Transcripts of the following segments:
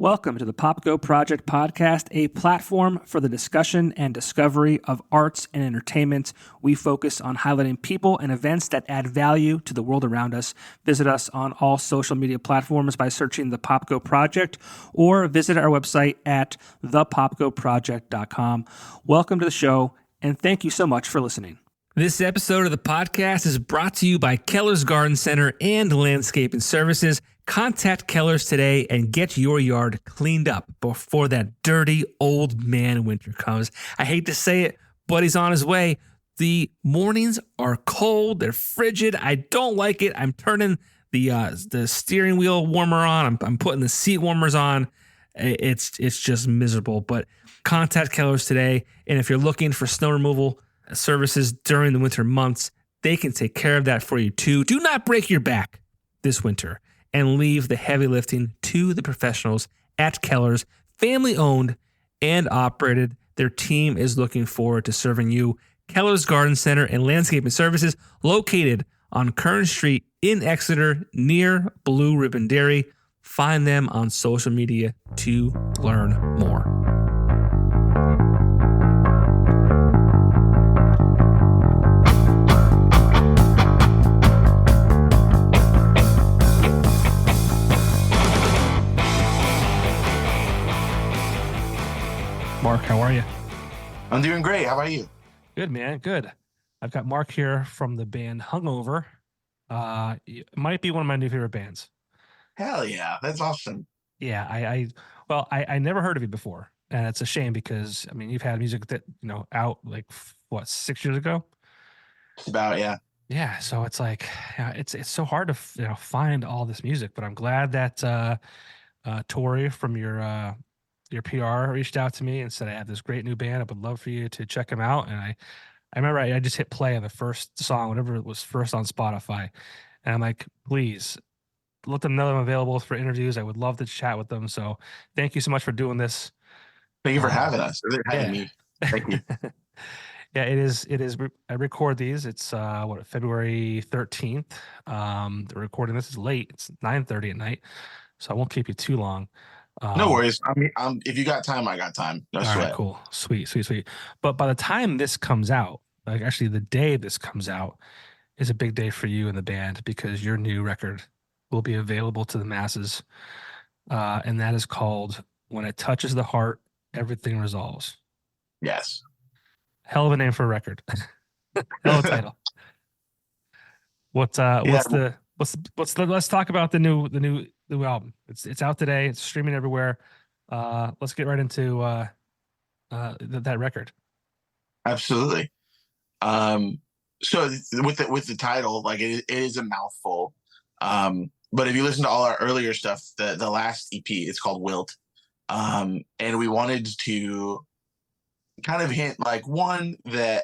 Welcome to the Popko Project Podcast, a platform for the discussion and discovery of arts and entertainment. We focus on highlighting people and events that add value to the world around us. Visit us on all social media platforms by searching the Popko Project or visit our website at thepopkoproject.com. Welcome to the show, and thank you so much for listening. This episode of the podcast is brought to you by Keller's Garden Center and Landscaping Services. Contact Keller's today and get your yard cleaned up before that dirty old man winter comes. I hate to say it, but he's on his way. The mornings are cold. They're frigid. I don't like it. I'm turning the steering wheel warmer on. I'm putting the seat warmers on. It's just miserable. But contact Keller's today. And if you're looking for snow removal services during the winter months, they can take care of that for you too. Do not break your back this winter and leave the heavy lifting to the professionals at Keller's. Family owned and operated. Their team is looking forward to serving you. Keller's Garden Center and Landscaping Services, located on Kern Street in Exeter near Blue Ribbon Dairy. Find them on social media to learn more. Mark, how are you? I'm doing great. How about you? Good, man. Good. I've got Mark here from the band Hungover. It might be one of my new favorite bands. Hell yeah. That's awesome. Yeah, I never heard of you before. And it's a shame because, I mean, you've had music that, out like, 6 years ago? Just about, yeah. Yeah, so it's like, it's so hard to, find all this music. But I'm glad that Tori from your PR reached out to me and said, I have this great new band. I would love for you to check them out. And I remember I just hit play on the first song, whatever it was first on Spotify. And I'm like, please let them know I'm available for interviews. I would love to chat with them. So thank you so much for doing this. Thank you for having us. Or having me. Thank you. Yeah, it is. I record these. It's February 13th. The recording this is late. It's 9:30 at night. So I won't keep you too long. No worries. I mean, if you got time, I got time. No sweat. All right, cool. Sweet. But by the time this comes out, like actually the day this comes out is a big day for you and the band because your new record will be available to the masses. And that is called When It Touches the Heart, Everything Resolves. Yes. Hell of a name for a record. Hell of a title. Let's talk about the new album. It's out today. It's streaming everywhere. Let's get right into that record. Absolutely. So with the title, like it is a mouthful. But if you listen to all our earlier stuff, the last EP, it's called Wilt. And we wanted to kind of hint like one that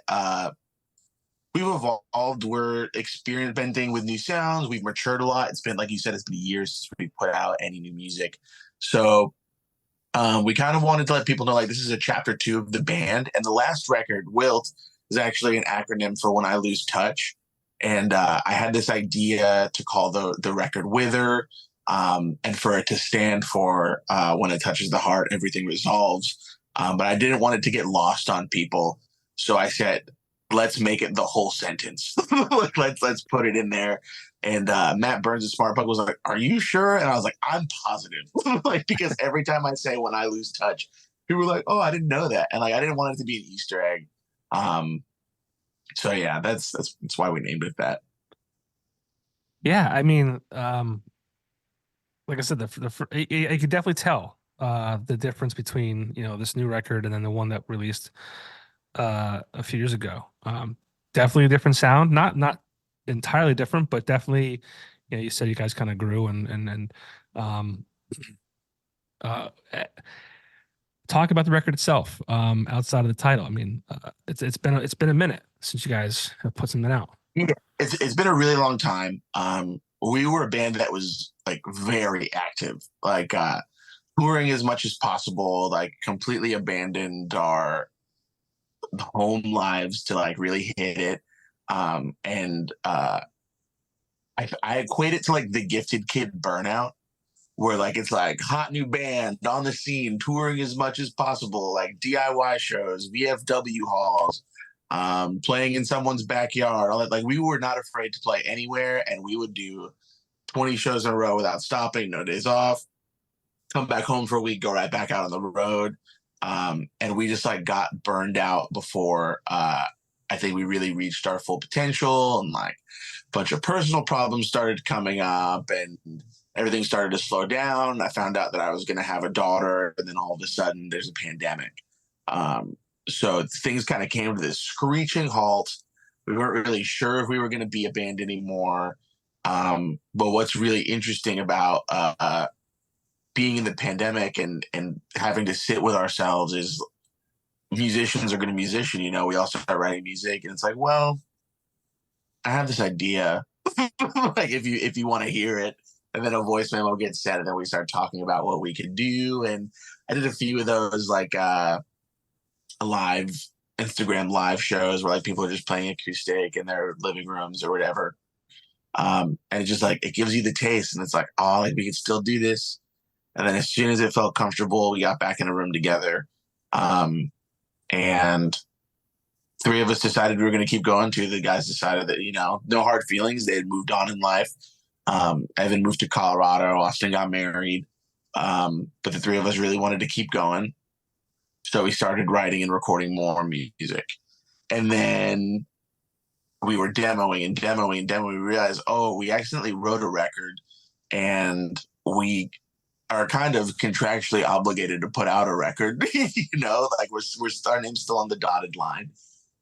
we've evolved. We're experimenting with new sounds. We've matured a lot. It's been, like you said, it's been years since we put out any new music. So we kind of wanted to let people know, like, this is a chapter 2 of the band. And the last record, Wilt, is actually an acronym for When I Lose Touch. And I had this idea to call the record Wither, and for it to stand for When It Touches the Heart, Everything Resolves. But I didn't want it to get lost on people. So I said, let's make it the whole sentence. let's put it in there. And Matt Burns at Smart Punk was like, are you sure? And I was like, I'm positive. Because every time I say When I Lose Touch, people were like, oh, I didn't know that. And like, I didn't want it to be an Easter egg. So yeah, that's why we named it that. Yeah. I mean, like I said, you could definitely tell the difference between, this new record and then the one that released a few years ago. Definitely a different sound, not entirely different, but definitely, you said you guys kind of grew and talk about the record itself, outside of the title. I mean, it's been a minute since you guys have put something out. Yeah, it's been a really long time. We were a band that was like very active, like touring as much as possible, like completely abandoned our home lives to like really hit it. And I equate it to like the Gifted Kid burnout. where like it's like hot new band on the scene, touring as much as possible, like DIY shows, VFW halls, playing in someone's backyard, all that. Like we were not afraid to play anywhere, and we would do 20 shows in a row without stopping, no days off, come back home for a week, go right back out on the road. And we just like got burned out before I think we really reached our full potential, and like a bunch of personal problems started coming up and everything started to slow down. I found out that I was going to have a daughter, and then all of a sudden there's a pandemic. So things kind of came to this screeching halt. We weren't really sure if we were going to be a band anymore. But what's really interesting about being in the pandemic and having to sit with ourselves is musicians are going to musician. You know, we all start writing music, and it's like, well, I have this idea. Like if you want to hear it, and then a voice memo gets sent, and then we start talking about what we could do. And I did a few of those, like live Instagram live shows where like people are just playing acoustic in their living rooms or whatever. And it's just like it gives you the taste, and it's like, oh, like we can still do this. And then as soon as it felt comfortable, we got back in a room together. And three of us decided we were going to keep going. Two of the guys decided that, you know, no hard feelings. They had moved on in life. Evan moved to Colorado. Austin got married. But the three of us really wanted to keep going. So we started writing and recording more music. And then we were demoing and demoing and demoing. We realized, oh, we accidentally wrote a record, and we are kind of contractually obligated to put out a record. You know, like we're starting still on the dotted line.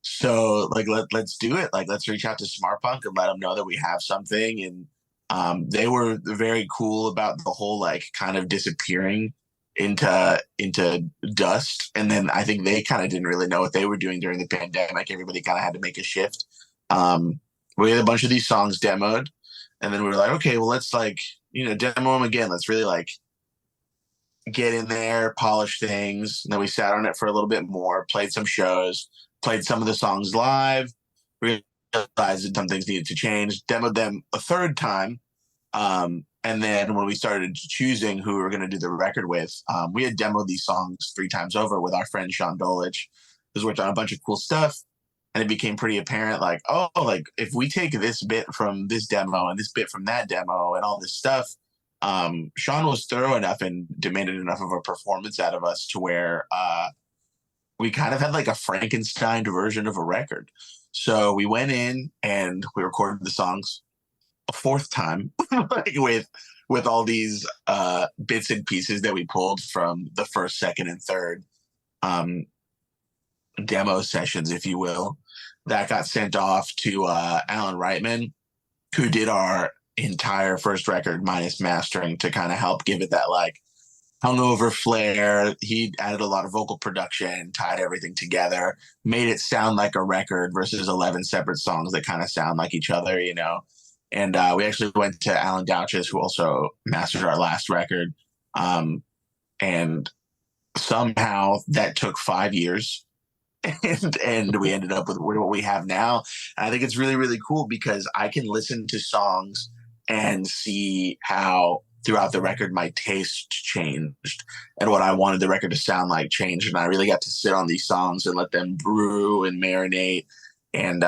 So like let's do it. Like let's reach out to Smart Punk and let them know that we have something. And they were very cool about the whole like kind of disappearing into dust. And then I think they kind of didn't really know what they were doing during the pandemic. Everybody kind of had to make a shift. We had a bunch of these songs demoed, and then we were like, okay, well, let's like, you know, demo them again. Let's really like get in there, polish things. And then we sat on it for a little bit more, played some shows, played some of the songs live, realized that some things needed to change, demoed them a third time. And then when we started choosing who we were going to do the record with, we had demoed these songs 3 times over with our friend Sean Dolich, who's worked on a bunch of cool stuff. And it became pretty apparent, like, oh, like if we take this bit from this demo and this bit from that demo and all this stuff, Sean was thorough enough and demanded enough of a performance out of us to where we kind of had like a Frankenstein version of a record. So we went in and we recorded the songs a 4th time, like with all these bits and pieces that we pulled from the 1st, 2nd, and 3rd demo sessions, if you will. That got sent off to Alan Reitman, who did our entire first record minus mastering to kind of help give it that like hungover flair. He added a lot of vocal production, tied everything together, made it sound like a record versus 11 separate songs that kind of sound like each other, you know. And we actually went to Alan Douches, who also mastered our last record. And somehow that took 5 years. And we ended up with what we have now. And I think it's really, really cool because I can listen to songs and see how throughout the record my taste changed and what I wanted the record to sound like changed. And I really got to sit on these songs and let them brew and marinate and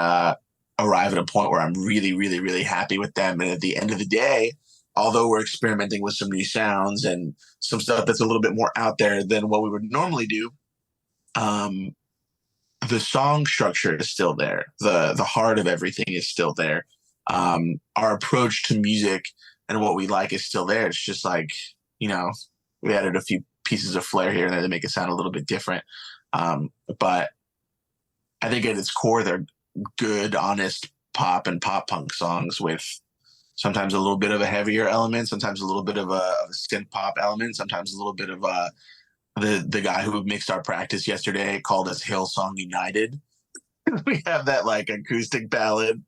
arrive at a point where I'm really, really, really happy with them. And at the end of the day, although we're experimenting with some new sounds and some stuff that's a little bit more out there than what we would normally do, the song structure is still there. The heart of everything is still there. Our approach to music and what we like is still there. It's just like, you know, we added a few pieces of flair here and there to make it sound a little bit different. But I think at its core, they're good, honest pop and pop punk songs with sometimes a little bit of a heavier element, sometimes a little bit of a synth pop element, sometimes a little bit of the guy who mixed our practice yesterday called us Hillsong United. We have that like acoustic ballad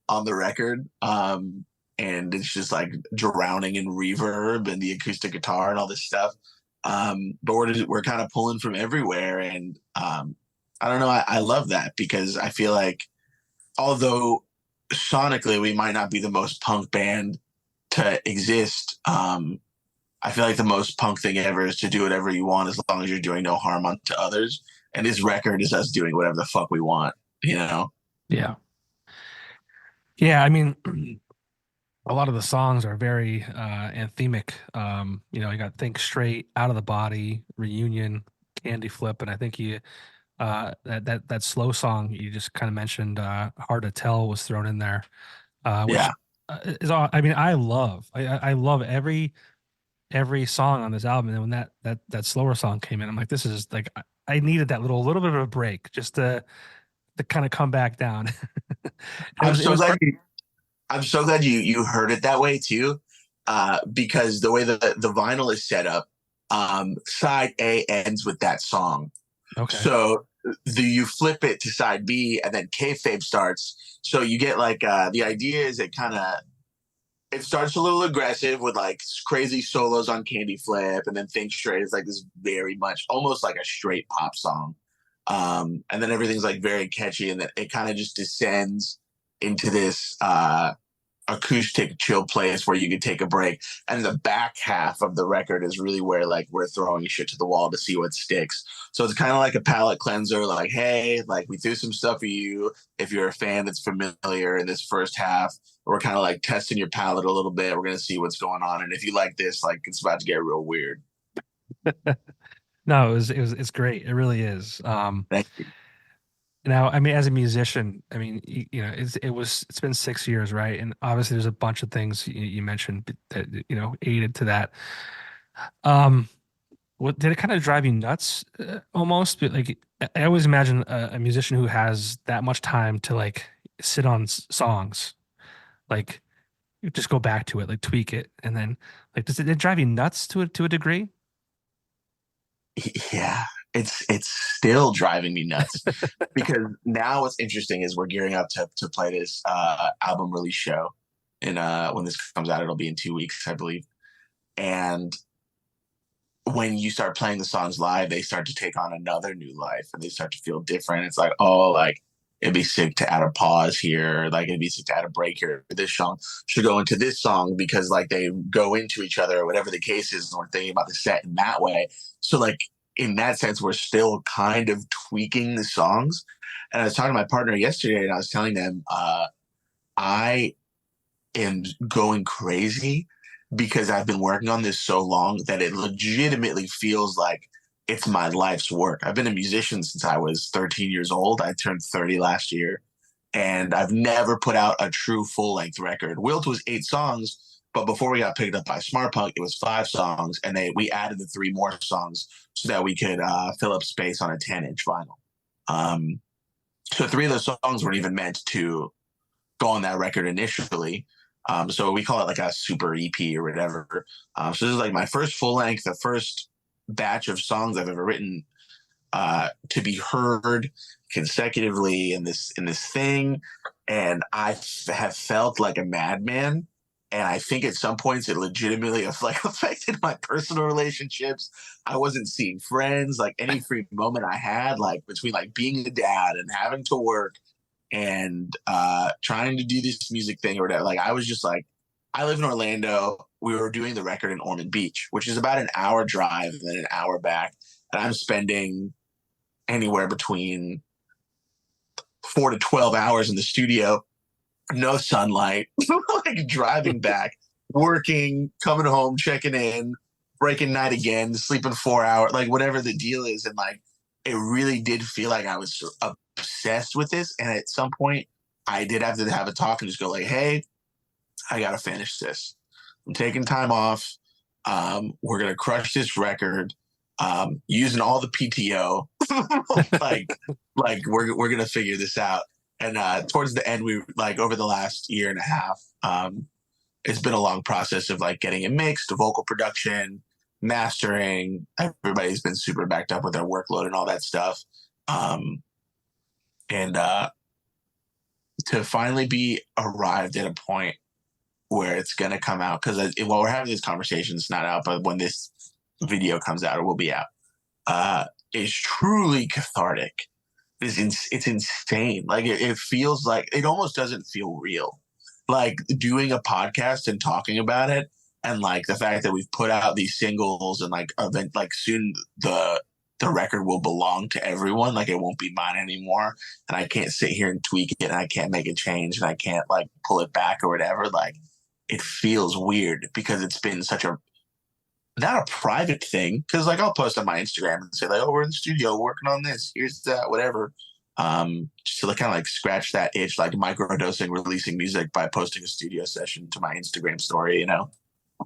on the record. And it's just like drowning in reverb and the acoustic guitar and all this stuff. But we're kind of pulling from everywhere. And I don't know. I love that because I feel like although sonically we might not be the most punk band to exist, I feel like the most punk thing ever is to do whatever you want as long as you're doing no harm unto others. And this record is us doing whatever the fuck we want, you know? Yeah. Yeah. I mean, a lot of the songs are very anthemic. You got Think Straight, Out of the Body, Reunion, Candy Flip, and I think that slow song you just kind of mentioned, Hard to Tell, was thrown in there, which Yeah. is all. I mean, I love every song on this album, and when that slower song came in, I'm like, this is like I needed that little bit of a break just to kind of come back down. I'm It so was glad I'm so glad you heard it that way too, because the way the vinyl is set up, side A ends with that song. okay. So you flip it to side B, and then kayfabe starts. So you get like the idea is it starts a little aggressive with like crazy solos on Candy Flip, and then Think Straight is like this very much almost like a straight pop song. And then everything's like very catchy, and then it kind of just descends into this acoustic chill place where you can take a break. And the back half of the record is really where like we're throwing shit to the wall to see what sticks. So it's kind of like a palate cleanser, like, hey, like we threw some stuff for you. If you're a fan that's familiar in this first half, we're kind of like testing your palate a little bit. We're gonna see what's going on. And if you like this, like it's about to get real weird. No, it's great. It really is. Thank you. Now, I mean, as a musician, I mean, it's been 6 years, right? And obviously, there's a bunch of things you mentioned that aided to that. Um, what did it kind of drive you nuts, almost? But like, I always imagine a musician who has that much time to like sit on songs, like you just go back to it, like tweak it, and then like, does it drive you nuts to a degree? Yeah, it's still driving me nuts because now what's interesting is we're gearing up to play this album release show, and when this comes out, it'll be in 2 weeks, I believe. And when you start playing the songs live, they start to take on another new life, and they start to feel different. It's like, oh, like it'd be sick to add a pause here, like it'd be sick to add a break here. This song should go into this song because like they go into each other or whatever the case is, and we're thinking about the set in that way. So like in that sense, we're still kind of tweaking the songs. And I was talking to my partner yesterday, and I was telling them I am going crazy because I've been working on this so long that it legitimately feels like it's my life's work. I've been a musician since I was 13 years old. I turned 30 last year, and I've never put out a true full length record. Wilt was 8 songs, but before we got picked up by Smart Punk, it was 5 songs, and we added the 3 more songs so that we could fill up space on a 10-inch vinyl. So 3 of those songs weren't even meant to go on that record initially. So we call it like a super EP or whatever. So this is like my first full length, the first batch of songs I've ever written to be heard consecutively in this thing. And have felt like a madman. And I think at some points it legitimately like affected my personal relationships. I wasn't seeing friends. Like any free moment I had, like between like being a dad and having to work and trying to do this music thing or whatever. Like I was just like, I live in Orlando. We were doing the record in Ormond Beach, which is about an hour drive and then an hour back. And I'm spending anywhere between 4 to 12 hours in the studio, no sunlight, like driving back, working, coming home, checking in, breaking night again, sleeping 4 hours, like whatever the deal is. And like, it really did feel like I was obsessed with this. And at some point I did have to have a talk and just go like, hey, I got to finish this. I'm taking time off. We're going to crush this record. Using all the PTO, like we're going to figure this out. And towards the end, we like over the last year and a half, it's been a long process of like getting it mixed, vocal production, mastering. Everybody's been super backed up with their workload and all that stuff. And to finally be arrived at a point where it's going to come out, because while we're having this conversation, it's not out, but when this video comes out, it will be out, is truly cathartic. It's insane. Like it feels like it almost doesn't feel real. Like doing a podcast and talking about it And like the fact that we've put out these singles and like event, like soon the record will belong to everyone. Like it won't be mine anymore. And I can't sit here and tweak it and I can't make a change and I can't like pull it back or whatever. Like it feels weird because it's been such a, not a private thing. Cause like I'll post on my Instagram and say like, oh, we're in the studio working on this. Here's that, whatever. Just to like, kind of like scratch that itch, like microdosing, releasing music by posting a studio session to my Instagram story, you know?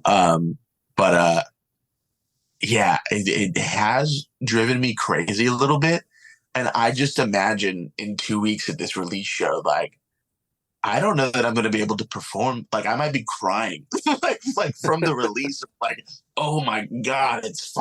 But yeah, it has driven me crazy a little bit. And I just imagine in 2 weeks at this release show, like, I don't know that I'm going to be able to perform. Like, I might be crying, like from the release, like, oh my God, it's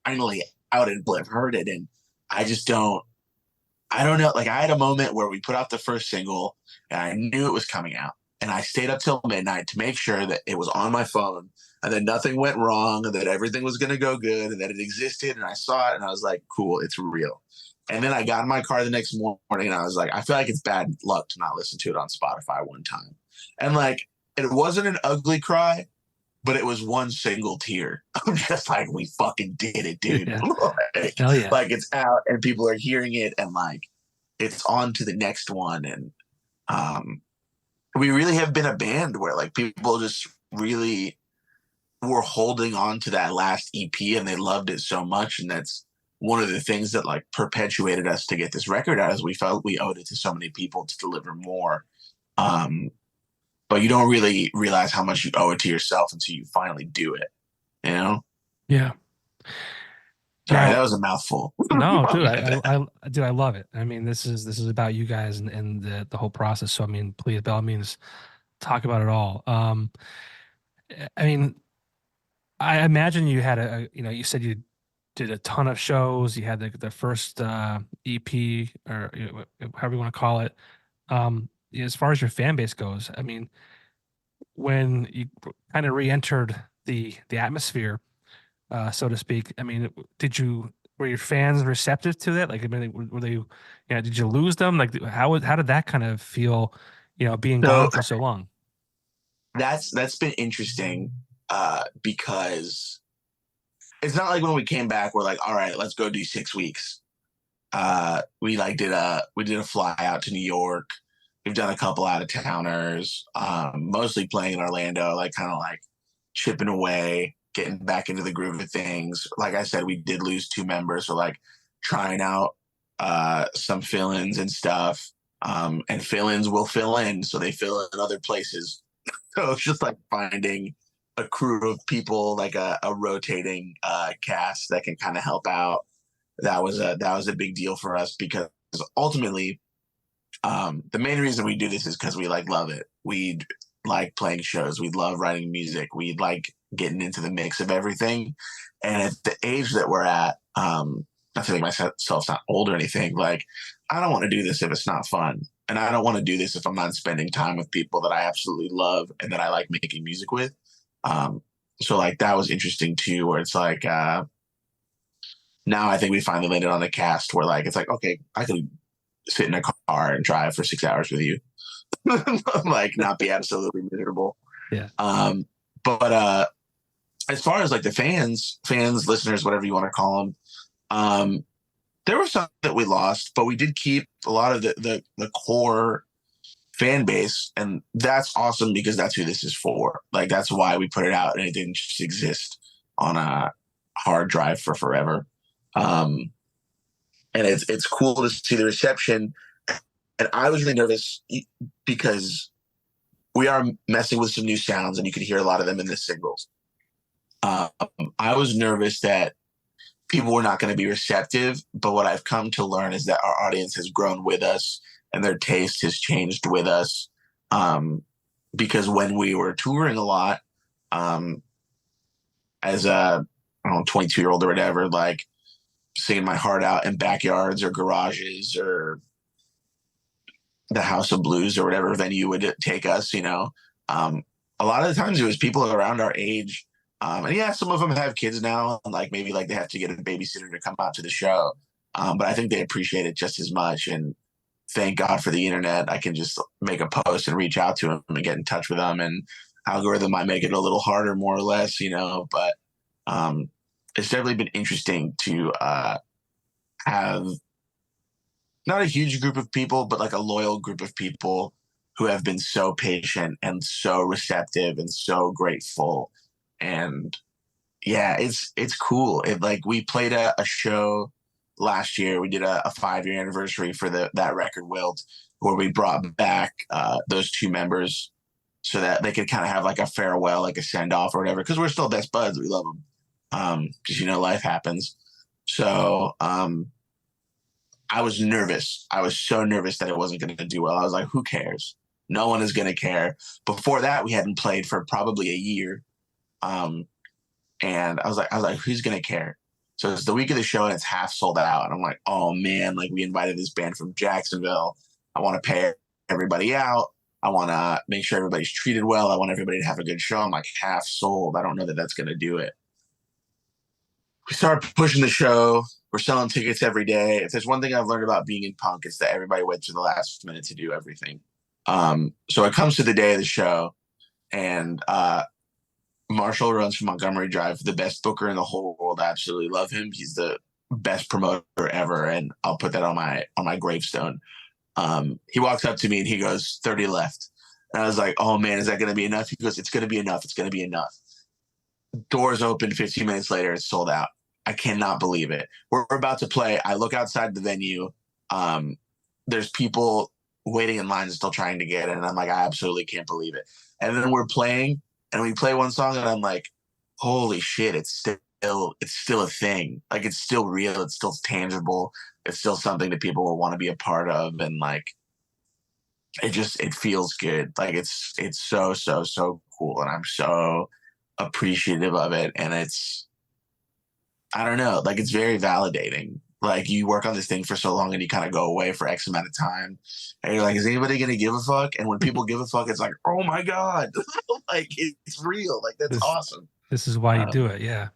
finally out and people have heard it. And I just I don't know. Like, I had a moment where we put out the first single and I knew it was coming out. And I stayed up till midnight to make sure that it was on my phone and that nothing went wrong and that everything was going to go good and that it existed. And I saw it and I was like, cool, it's real. And then I got in my car the next morning and I was like, I feel like it's bad luck to not listen to it on Spotify one time. And like, it wasn't an ugly cry, but it was one single tear. I'm just like, we fucking did it, dude. Yeah. Like, Hell yeah. like it's out and people are hearing it and like, it's on to the next one. And, we really have been a band where like people just really were holding on to that last EP and they loved it so much. And that's one of the things that like perpetuated us to get this record out, is we felt we owed it to so many people to deliver more. But you don't really realize how much you owe it to yourself until you finally do it, you know? Yeah. Sorry, that was a mouthful. No, dude, I love it. I mean, this is about you guys and the whole process. So I mean, please, by all means, talk about it all. I mean, I imagine you had you said you did a ton of shows. You had the first EP, or however you want to call it. As far as your fan base goes, I mean, when you kind of re-entered the atmosphere, so to speak, I mean, were your fans receptive to that? Like, I mean, were they, did you lose them? Like, how did that kind of feel, being gone for so long? That's been interesting, because it's not like when we came back, we're like, all right, let's go do 6 weeks. We did a fly out to New York. We've done a couple out of towners, mostly playing in Orlando, like kind of like chipping away, getting back into the groove of things. Like I said, we did lose 2 members, so like trying out some fill-ins and stuff. And fill-ins will fill in, so they fill in other places. So it's just like finding a crew of people, like a rotating cast that can kind of help out. That was a big deal for us, because ultimately, the main reason we do this is because we like love it. We like playing shows. We love writing music. We like getting into the mix of everything. And at the age that we're at, not to make myself not old or anything, like I don't want to do this if it's not fun. And I don't want to do this if I'm not spending time with people that I absolutely love and that I like making music with. So like that was interesting too, where it's like, now I think we finally landed on the cast where like, it's like, okay, I could sit in a car and drive for 6 hours with you. Like not be absolutely miserable. Yeah. But as far as like the fans, listeners, whatever you want to call them, there were some that we lost, but we did keep a lot of the core fan base, and that's awesome because that's who this is for. Like that's why we put it out, and it didn't just exist on a hard drive for forever. And it's cool to see the reception. And I was really nervous because we are messing with some new sounds, and you could hear a lot of them in the singles. I was nervous that people were not going to be receptive, but what I've come to learn is that our audience has grown with us and their taste has changed with us. Because when we were touring a lot, as a 22-year-old or whatever, like singing my heart out in backyards or garages or the House of Blues or whatever venue would take us, a lot of the times it was people around our age. And yeah, some of them have kids now, and like maybe like they have to get a babysitter to come out to the show. But I think they appreciate it just as much. And thank God for the internet. I can just make a post and reach out to them and get in touch with them. And algorithm might make it a little harder, more or less, but it's definitely been interesting to have not a huge group of people, but like a loyal group of people who have been so patient and so receptive and so grateful. And yeah, it's cool. Like we played a show last year. We did a 5-year anniversary for that record Wilt, where we brought back those two members so that they could kind of have like a farewell, like a send off or whatever. Because we're still best buds. We love them. Because life happens. So I was nervous. I was so nervous that it wasn't going to do well. I was like, who cares? No one is going to care. Before that, we hadn't played for probably a year. And I was like, who's going to care? So it's the week of the show and it's half sold out. And I'm like, oh man, like we invited this band from Jacksonville. I want to pay everybody out. I want to make sure everybody's treated well. I want everybody to have a good show. I'm like, half sold. I don't know that that's going to do it. We started pushing the show. We're selling tickets every day. If there's one thing I've learned about being in punk, it's that everybody waits to the last minute to do everything. So it comes to the day of the show, and Marshall runs from Montgomery Drive, the best booker in the whole world. I absolutely love him. He's the best promoter ever, and I'll put that on my gravestone. He walks up to me and he goes, 30 left. And I was like, oh man, is that going to be enough? He goes, it's going to be enough. It's going to be enough. Doors open 15 minutes later. It's sold out. I cannot believe it. We're about to play. I look outside the venue. There's people waiting in line still trying to get in. And I'm like, I absolutely can't believe it. And then we're playing and we play one song and I'm like, holy shit, it's still a thing. Like it's still real. It's still tangible. It's still something that people will want to be a part of. And like, it feels good. Like it's so, so, so cool. And I'm so appreciative of it. And I don't know, like it's very validating. Like you work on this thing for so long and you kind of go away for X amount of time and you're like, is anybody going to give a fuck? And when people give a fuck, it's like, oh my God, like it's real. Like that's awesome. This is why you do it. Yeah.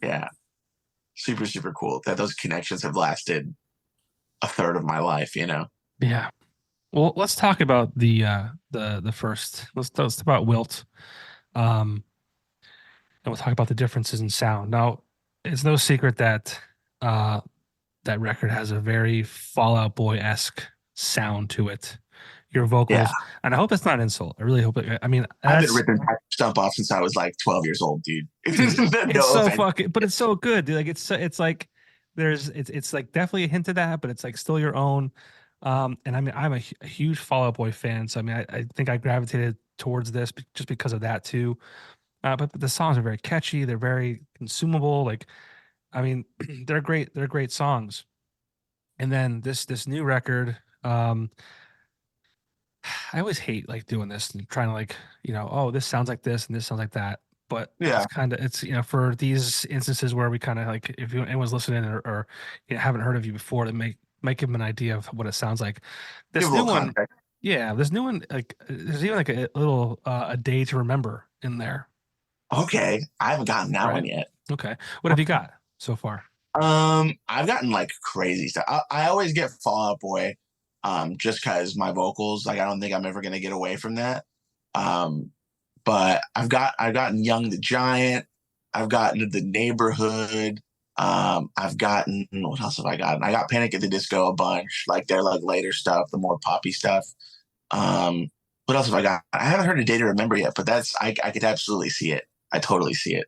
Yeah. Super, super cool that those connections have lasted a third of my life, Yeah. Well, let's talk about the first, let's talk about Wilt. And we'll talk about the differences in sound. Now, it's no secret that that record has a very Fall Out Boy-esque sound to it. Your vocals, and I hope it's not an insult. I really hope it. I mean, I've been ripping stump off since I was like 12 years old, dude. It's so fucking, but it's so good, dude. Like it's like it's like definitely a hint of that, but it's like still your own. And I mean, I'm a huge Fall Out Boy fan, so I mean, I think I gravitated towards this just because of that too. But the songs are very catchy. They're very consumable. Like, I mean, they're great. They're great songs. And then this new record, I always hate like doing this and trying to like, oh, this sounds like this and this sounds like that. But yeah, it's for these instances where we kind of like, if anyone's listening or haven't heard of you before, that might give them an idea of what it sounds like. This new one, this new one, like there's even like a little a day to remember in there. Okay, I haven't gotten that one yet. Okay, what have you got so far? I've gotten like crazy stuff. I always get Fall Out Boy, just because my vocals, like I don't think I'm ever gonna get away from that. But I've gotten Young the Giant. I've gotten The Neighborhood. I've gotten, what else have I gotten? I got Panic at the Disco a bunch, like their like later stuff, the more poppy stuff. What else have I got? I haven't heard A Day to Remember yet, but I could absolutely see it. I totally see it.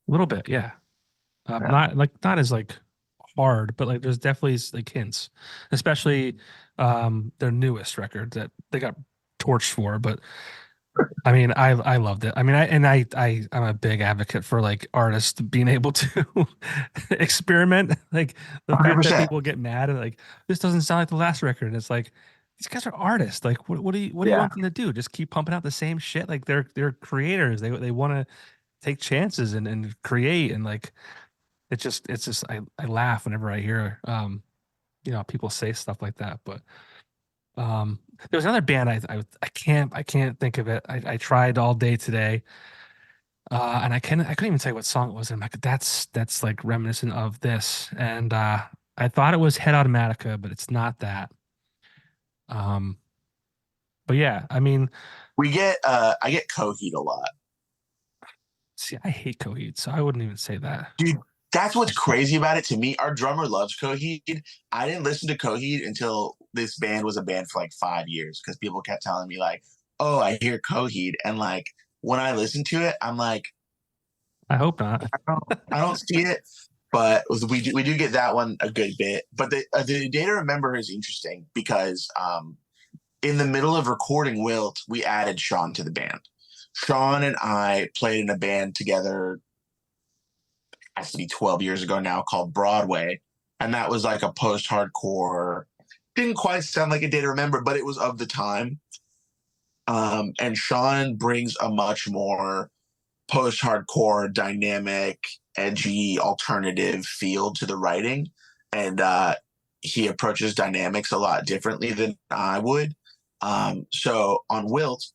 A little bit, yeah. Not as like hard, but like there's definitely like hints, especially their newest record that they got torched for. But I mean, I loved it. I mean, I'm a big advocate for like artists being able to experiment. Like the 100%. Fact that people get mad and like this doesn't sound like the last record, and it's like these guys are artists. Like what do you want them to do? Just keep pumping out the same shit? Like they're creators. They want to take chances and create, and like it's just I laugh whenever I hear people say stuff like that. But there was another band I can't think of it. I tried all day today, and I couldn't even tell you what song it was. And I'm like, that's like reminiscent of this. And I thought it was Head Automatica, but it's not that. But yeah, I mean, We get I get Coheed a lot. See, I hate Coheed, so I wouldn't even say that. Dude, that's what's crazy about it to me. Our drummer loves Coheed. I didn't listen to Coheed until this band was a band for like 5 years because people kept telling me like, "Oh, I hear Coheed," and like when I listen to it, I'm like, I hope not. I don't see it. But we do get that one a good bit. But the Day to Remember is interesting because in the middle of recording Wilt, we added Sean to the band. Sean and I played in a band together, has to be 12 years ago now, called Broadway. And that was like a post-hardcore, didn't quite sound like a Day to Remember, but it was of the time. And Sean brings a much more post-hardcore, dynamic, edgy, alternative feel to the writing. And he approaches dynamics a lot differently than I would. So on Wilt,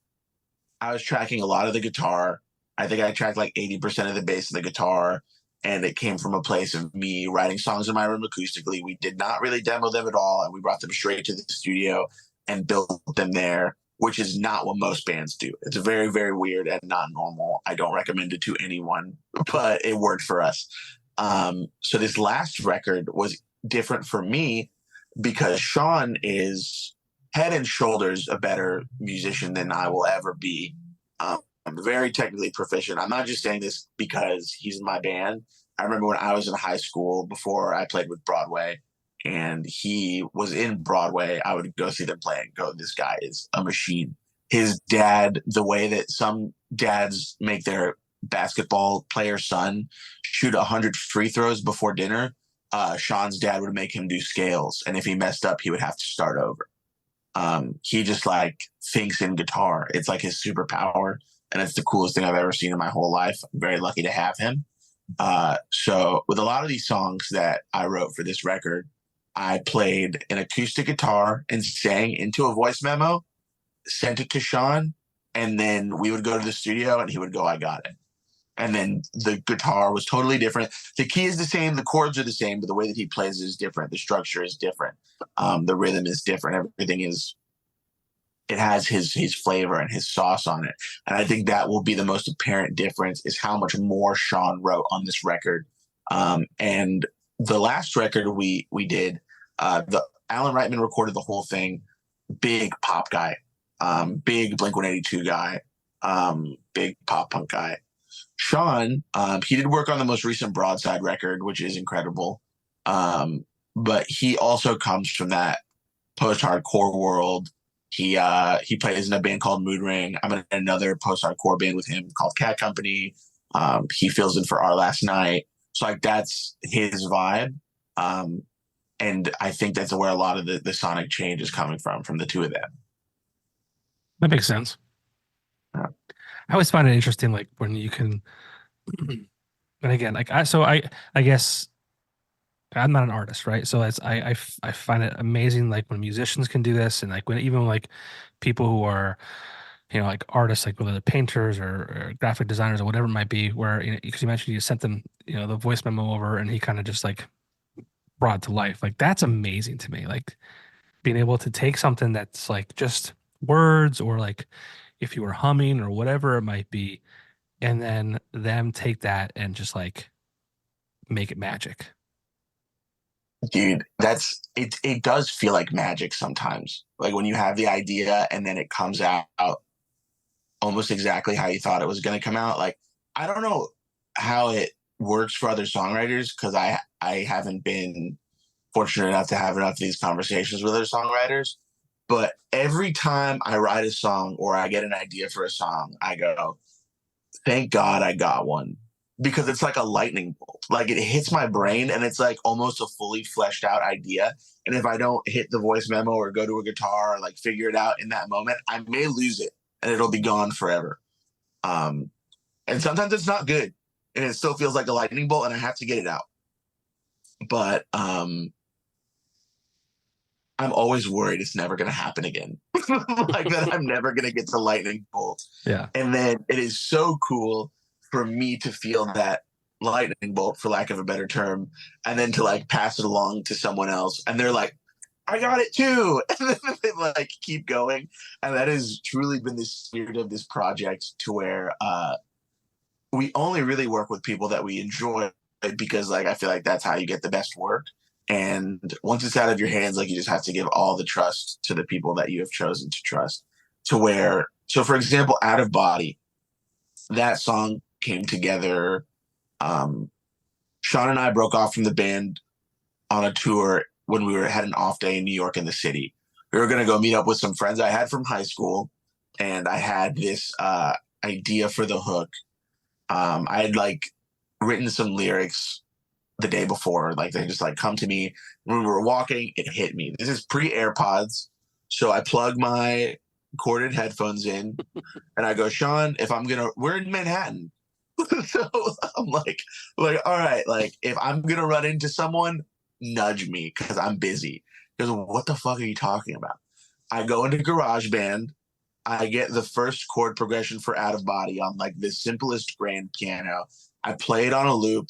I was tracking a lot of the guitar. I think I tracked like 80% of the bass and the guitar. And it came from a place of me writing songs in my room acoustically. We did not really demo them at all. And we brought them straight to the studio and built them there, which is not what most bands do. It's very, very weird and not normal. I don't recommend it to anyone, but it worked for us. So this last record was different for me because Sean is head and shoulders a better musician than I will ever be. I'm very technically proficient. I'm not just saying this because he's in my band. I remember when I was in high school before I played with Broadway and he was in Broadway, I would go see them play and go, this guy is a machine. His dad, the way that some dads make their basketball player son shoot 100 free throws before dinner, Sean's dad would make him do scales. And if he messed up, he would have to start over. He just like thinks in guitar. It's like his superpower. And it's the coolest thing I've ever seen in my whole life. I'm very lucky to have him. So with a lot of these songs that I wrote for this record, I played an acoustic guitar and sang into a voice memo, sent it to Sean, and then we would go to the studio and he would go, I got it. And then the guitar was totally different. The key is the same, the chords are the same, but the way that he plays is different. The structure is different. The rhythm is different. Everything is, it has his flavor and his sauce on it. And I think that will be the most apparent difference is how much more Sean wrote on this record. And the last record we did, the Alan Reitman recorded the whole thing. Big pop guy, big Blink-182 guy, big pop punk guy. Sean, he did work on the most recent Broadside record, which is incredible. But he also comes from that post-hardcore world. He plays in a band called Mood Ring. I'm in another post-hardcore band with him called Cat Company. He fills in for Our Last Night. So like that's his vibe. And I think that's where a lot of the sonic change is coming from the two of them. That makes sense. Yeah. I always find it interesting, like when you can, and again, like I guess I'm not an artist, right? So I find it amazing, like when musicians can do this, and like when even like people who are, like artists, like whether they're painters or graphic designers or whatever it might be, where because you mentioned you sent them, the voice memo over, and he kind of just like brought it to life. Like that's amazing to me. Like being able to take something that's like just words or like if you were humming or whatever it might be, and then them take that and just like make it magic. Dude, that's it. It does feel like magic sometimes. Like when you have the idea and then it comes out almost exactly how you thought it was going to come out. Like I don't know how it works for other songwriters because I haven't been fortunate enough to have enough of these conversations with other songwriters. But every time I write a song or I get an idea for a song, I go, thank God I got one. Because it's like a lightning bolt. Like it hits my brain and it's like almost a fully fleshed out idea. And if I don't hit the voice memo or go to a guitar or like figure it out in that moment, I may lose it and it'll be gone forever. And sometimes it's not good and it still feels like a lightning bolt and I have to get it out. But I'm always worried it's never going to happen again. Like that I'm never going to get the lightning bolt. Yeah. And then it is so cool for me to feel that lightning bolt, for lack of a better term, and then to like pass it along to someone else. And they're like, I got it too. And then they like keep going. And that has truly been the spirit of this project, to where we only really work with people that we enjoy, because like I feel like that's how you get the best work. And once it's out of your hands, like you just have to give all the trust to the people that you have chosen to trust. To where, so for example, Out of Body, that song came together. Sean and I broke off from the band on a tour when we had an off day in New York in the city. We were going to go meet up with some friends I had from high school, and I had this idea for the hook. I had like written some lyrics the day before, like they just like come to me when we were walking. It hit me. This is pre AirPods, so I plug my corded headphones in, and I go, Sean, if I'm gonna, we're in Manhattan, so I'm like, all right, like if I'm gonna run into someone, nudge me because I'm busy. He goes, what the fuck are you talking about? I go into GarageBand. I get the first chord progression for Out of Body on like the simplest grand piano. I play it on a loop.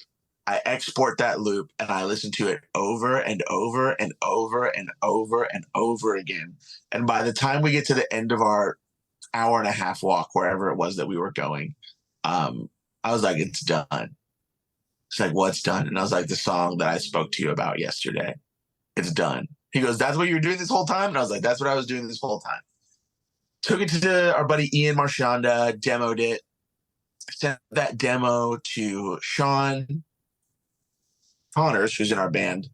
I export that loop and I listen to it over and over and over and over and over again. And by the time we get to the end of our hour and a half walk, wherever it was that we were going, I was like, it's done. It's like, what's done? And I was like, the song that I spoke to you about yesterday, it's done. He goes, that's what you were doing this whole time? And I was like, that's what I was doing this whole time. Took it to our buddy Ian Marchanda, demoed it, sent that demo to Sean Connors, who's in our band.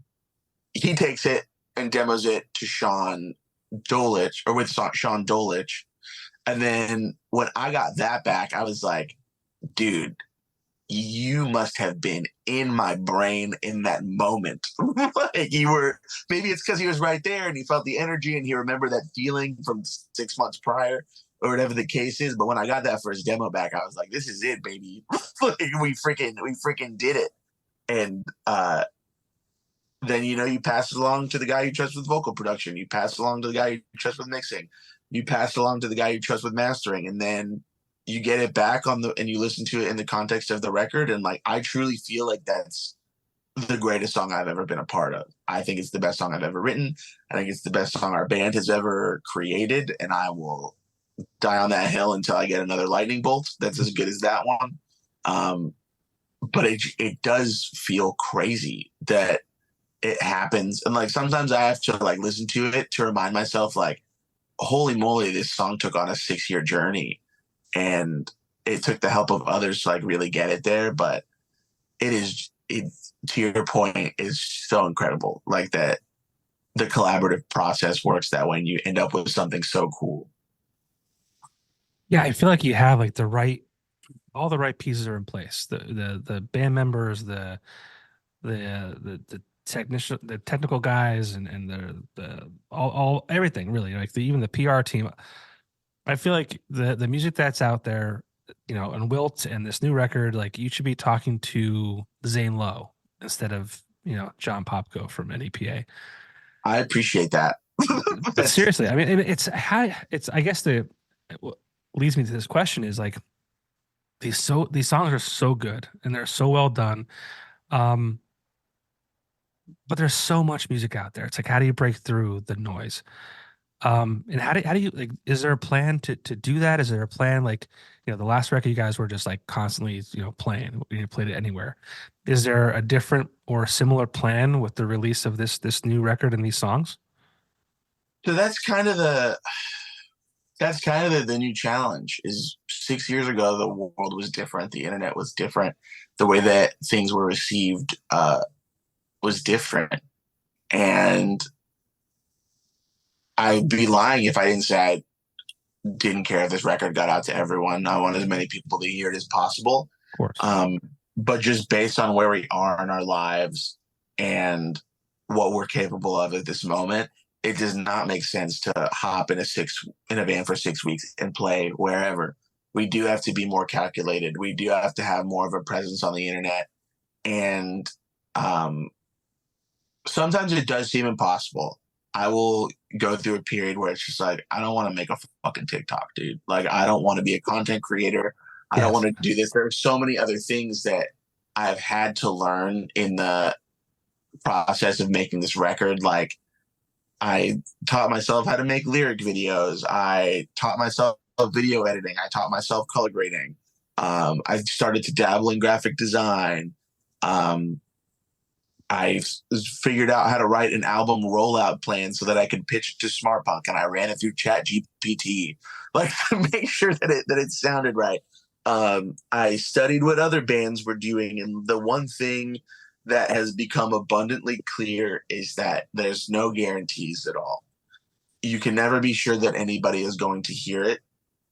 He takes it and demos it to Sean Dolich, or with Sean Dolich. And then when I got that back, I was like, dude, you must have been in my brain in that moment. Like you were, maybe it's because he was right there and he felt the energy and he remembered that feeling from 6 months prior or whatever the case is. But when I got that first demo back, I was like, this is it, baby. Like, we freaking did it. And then, you know, you pass it along to the guy you trust with vocal production. You pass it along to the guy you trust with mixing. You pass it along to the guy you trust with mastering. And then you get it back and you listen to it in the context of the record. And like, I truly feel like that's the greatest song I've ever been a part of. I think it's the best song I've ever written. I think it's the best song our band has ever created. And I will die on that hill until I get another lightning bolt that's as good as that one. But it does feel crazy that it happens. And like, sometimes I have to like listen to it to remind myself, like, holy moly, this song took on a 6-year journey. And it took the help of others to like really get it there. But it, to your point, is so incredible. Like that the collaborative process works that way and you end up with something so cool. Yeah, I feel like you have like all the right pieces are in place. The band members, the technical guys, and the all everything really, like even the PR team. I feel like the music that's out there, you know, and Wilt and this new record, like you should be talking to Zane Lowe instead of, you know, John Popko from NEPA. I appreciate that. But seriously, I mean, I guess what leads me to this question is like these songs are so good and they're so well done. But there's so much music out there. It's like, how do you break through the noise? And how do you like, is there a plan to do that? Is there a plan, like, you know, the last record you guys were just like constantly, you know, playing, you played it anywhere. Is there a different or similar plan with the release of this new record and these songs? So that's kind of the new challenge. Is 6 years ago the world was different, the internet was different, the way that things were received was different, and I'd be lying if I didn't say I didn't care if this record got out to everyone. I want as many people to hear it as possible. Of course. But just based on where we are in our lives and what we're capable of at this moment, it does not make sense to hop in a van for 6 weeks and play wherever. We do have to be more calculated. We do have to have more of a presence on the internet. And sometimes it does seem impossible. I will go through a period where it's just like, I don't want to make a fucking TikTok, dude. Like, I don't want to be a content creator. I don't want to do this. There are so many other things that I've had to learn in the process of making this record. Like, I taught myself how to make lyric videos. I taught myself video editing. I taught myself color grading. I started to dabble in graphic design. Um, I figured out how to write an album rollout plan so that I could pitch it to SmartPunk, and I ran it through Chat GPT, like to make sure that it sounded right. I studied what other bands were doing, and the one thing that has become abundantly clear is that there's no guarantees at all. You can never be sure that anybody is going to hear it.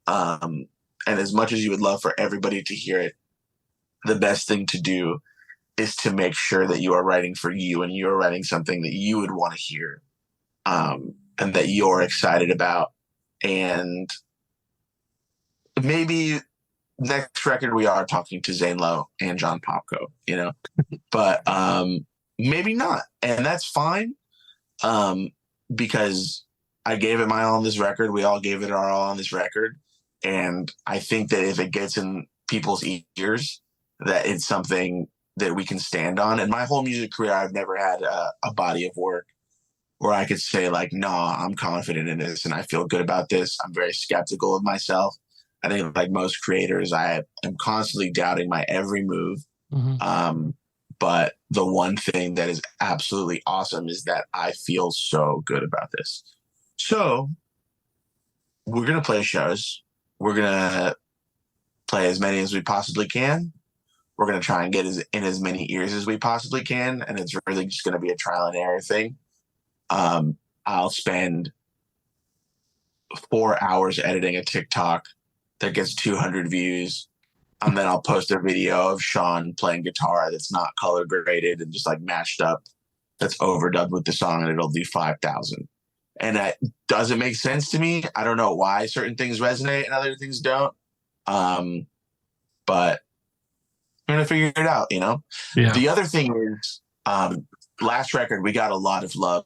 And as much as you would love for everybody to hear it, the best thing to do is to make sure that you are writing for you and you're writing something that you would want to hear, and that you're excited about. And maybe next record we are talking to Zane Lowe and John Popko, but maybe not. And that's fine, because I gave it my all on this record. We all gave it our all on this record. And I think that if it gets in people's ears, that it's something that we can stand on. And my whole music career, I've never had a body of work where I could say like, nah, I'm confident in this and I feel good about this. I'm very skeptical of myself. I think like most creators, I am constantly doubting my every move. Mm-hmm. But the one thing that is absolutely awesome is that I feel so good about this. So we're going to play shows. We're going to play as many as we possibly can. We're going to try and get in as many ears as we possibly can. And it's really just going to be a trial and error thing. I'll spend 4 hours editing a TikTok that gets 200 views. And then I'll post a video of Sean playing guitar that's not color graded and just like mashed up, that's overdubbed with the song, and it'll do 5,000. And that doesn't make sense to me. I don't know why certain things resonate and other things don't. But I'm going to figure it out, Yeah. The other thing is, last record, we got a lot of love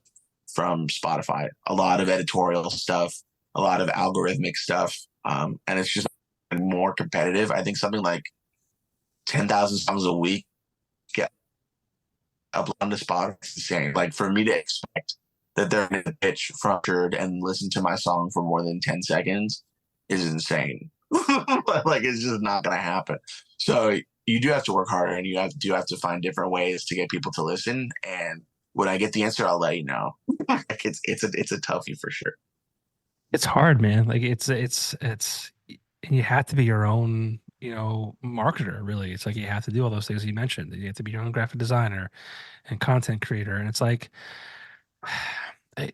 from Spotify, a lot of editorial stuff, a lot of algorithmic stuff. And it's just more competitive. I think something like 10,000 songs a week get uploaded onto Spotify is insane. Like for me to expect that they're going to pitch fractured and listen to my song for more than 10 seconds is insane. Like it's just not going to happen. So you do have to work harder, and you do have to find different ways to get people to listen. And when I get the answer, I'll let you know. Like it's a toughie for sure. It's hard, man. Like it's you have to be your own, marketer, really. It's like you have to do all those things you mentioned. You have to be your own graphic designer and content creator. And it's like, I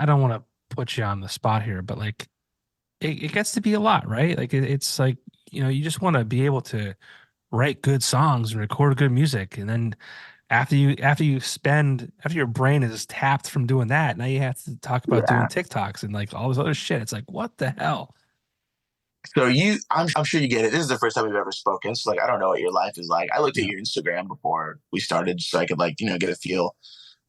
don't want to put you on the spot here, but like it gets to be a lot, right? Like it's like, you just want to be able to write good songs and record good music. And then after your brain is tapped from doing that, now you have to talk about doing TikToks and like all this other shit. It's like, what the hell? So I'm sure you get it. This is the first time we've ever spoken. So like, I don't know what your life is like. I looked at your Instagram before we started, so I could like, get a feel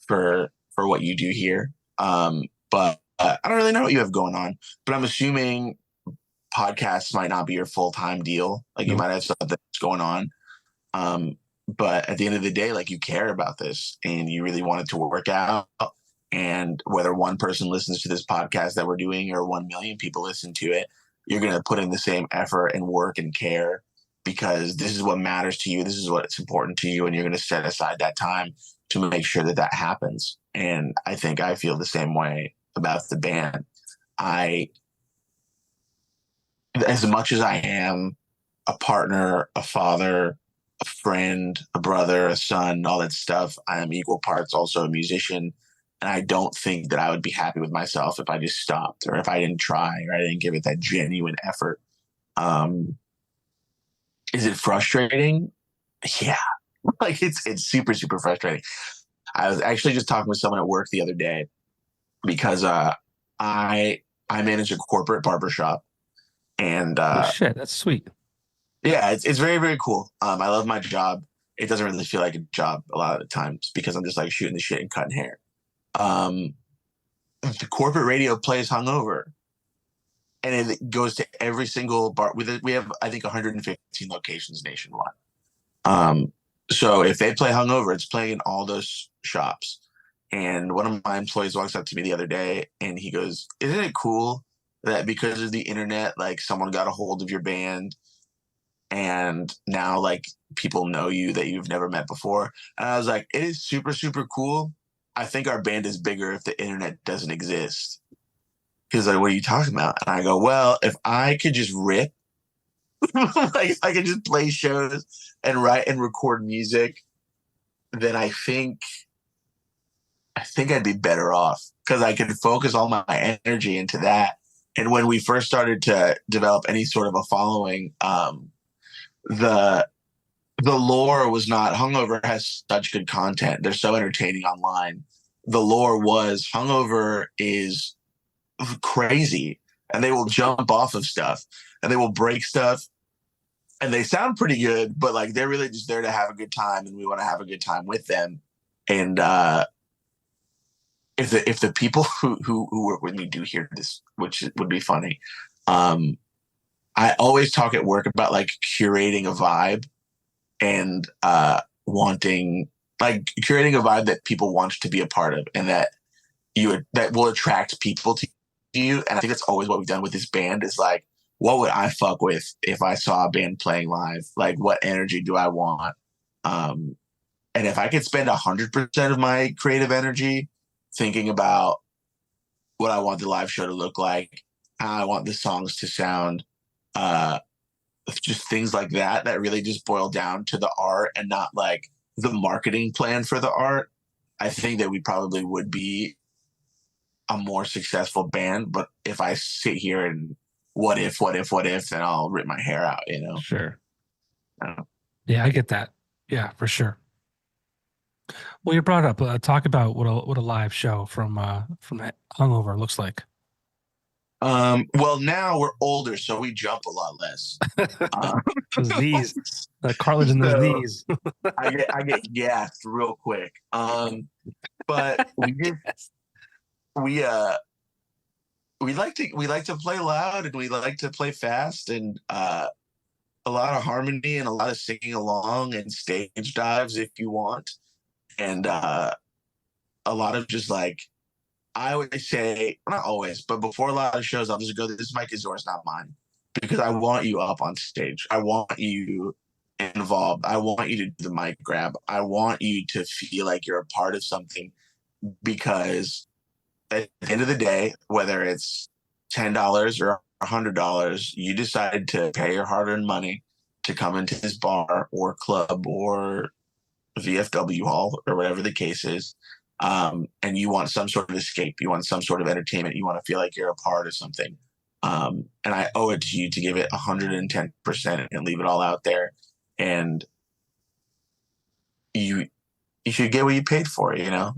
for what you do here. But I don't really know what you have going on, but I'm assuming podcasts might not be your full-time deal. Like you might have something that's going on. But at the end of the day, like you care about this and you really want it to work out. And whether one person listens to this podcast that we're doing or 1 million people listen to it, you're going to put in the same effort and work and care because this is what matters to you. This is what's important to you. And you're going to set aside that time to make sure that that happens. And I think I feel the same way about the band. As much as I am a partner, a father, a friend, a brother, a son, all that stuff, I am equal parts also a musician. And I don't think that I would be happy with myself if I just stopped or if I didn't try or I didn't give it that genuine effort. Is it frustrating? Yeah. Like it's super, super frustrating. I was actually just talking with someone at work the other day because I manage a corporate barbershop. And oh shit, that's sweet. Yeah, it's very, very cool. I love my job. It doesn't really feel like a job a lot of the times because I'm just like shooting the shit and cutting hair. The corporate radio plays Hungover, and it goes to every single bar. We have I think 115 locations nationwide. So if they play Hungover, it's playing in all those shops. And one of my employees walks up to me the other day and he goes, "Isn't it cool that because of the internet, like someone got a hold of your band and now like people know you that you've never met before?" And I was like, "It is super, super cool. I think our band is bigger if the internet doesn't exist." He's like, "What are you talking about?" And I go, "Well, if I could just rip, like if I could just play shows and write and record music, then I think I'd be better off because I could focus all my energy into that." And when we first started to develop any sort of a following, the the lore was not Hungover has such good content. They're so entertaining online. The lore was Hungover is crazy and they will jump off of stuff and they will break stuff and they sound pretty good, but like they're really just there to have a good time and we want to have a good time with them. And if the people who work with me do hear this, which would be funny, I always talk at work about like curating a vibe and wanting like curating a vibe that people want to be a part of and that that will attract people to you. And I think that's always what we've done with this band is like, what would I fuck with if I saw a band playing live? Like, what energy do I want? And if I could spend 100% of my creative energy thinking about what I want the live show to look like, how I want the songs to sound, just things like that, that really just boil down to the art and not like the marketing plan for the art, I think that we probably would be a more successful band. But if I sit here and what if, then I'll rip my hair out, you know? Sure. Yeah, I get that. Yeah, for sure. Well, you brought up talk about what a live show from Hungover looks like. Well, now we're older, so we jump a lot less. Those knees, the cartilage in those knees. I get gassed real quick. But we like to play loud and we like to play fast and a lot of harmony and a lot of singing along and stage dives if you want, and a lot of just like I always say, not always, but before a lot of shows, I'll just go, "This mic is yours, not mine," because I want you up on stage. I want you involved. I want you to do the mic grab. I want you to feel like you're a part of something because at the end of the day, whether it's $10 or $100, you decided to pay your hard-earned money to come into this bar or club or VFW hall or whatever the case is. And you want some sort of escape. You want some sort of entertainment. You want to feel like you're a part of something. And I owe it to you to give it 110% and leave it all out there. And you should get what you paid for, you know?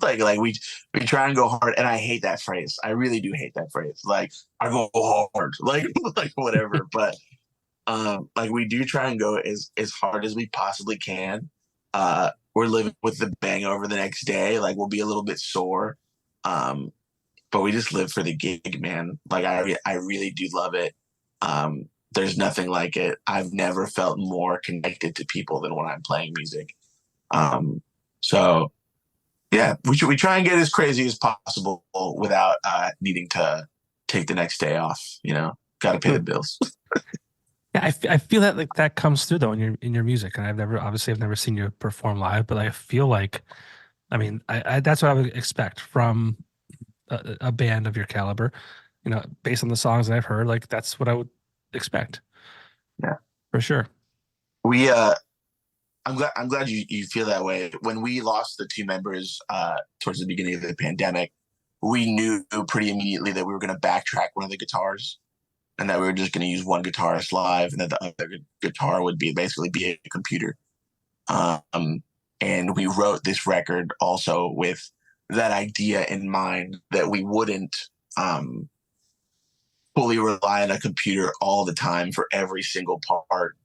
like we try and go hard. And I hate that phrase. I really do hate that phrase. Like I go hard, like whatever. But like we do try and go as hard as we possibly can. We're living with the hangover the next day. Like we'll be a little bit sore. But we just live for the gig, man. Like I really do love it. There's nothing like it. I've never felt more connected to people than when I'm playing music. So yeah, we try and get as crazy as possible without needing to take the next day off. You know, got to pay the bills. Yeah, I feel that like that comes through though in your music, and I've never seen you perform live, but I feel like, I mean, I that's what I would expect from a band of your caliber, you know, based on the songs that I've heard. Like that's what I would expect. Yeah, for sure. I'm glad you feel that way. When we lost the two members towards the beginning of the pandemic, we knew pretty immediately that we were going to backtrack one of the guitars, and that we were just going to use one guitarist live, and that the other guitar would basically be a computer. And we wrote this record also with that idea in mind that we wouldn't fully rely on a computer all the time for every single part.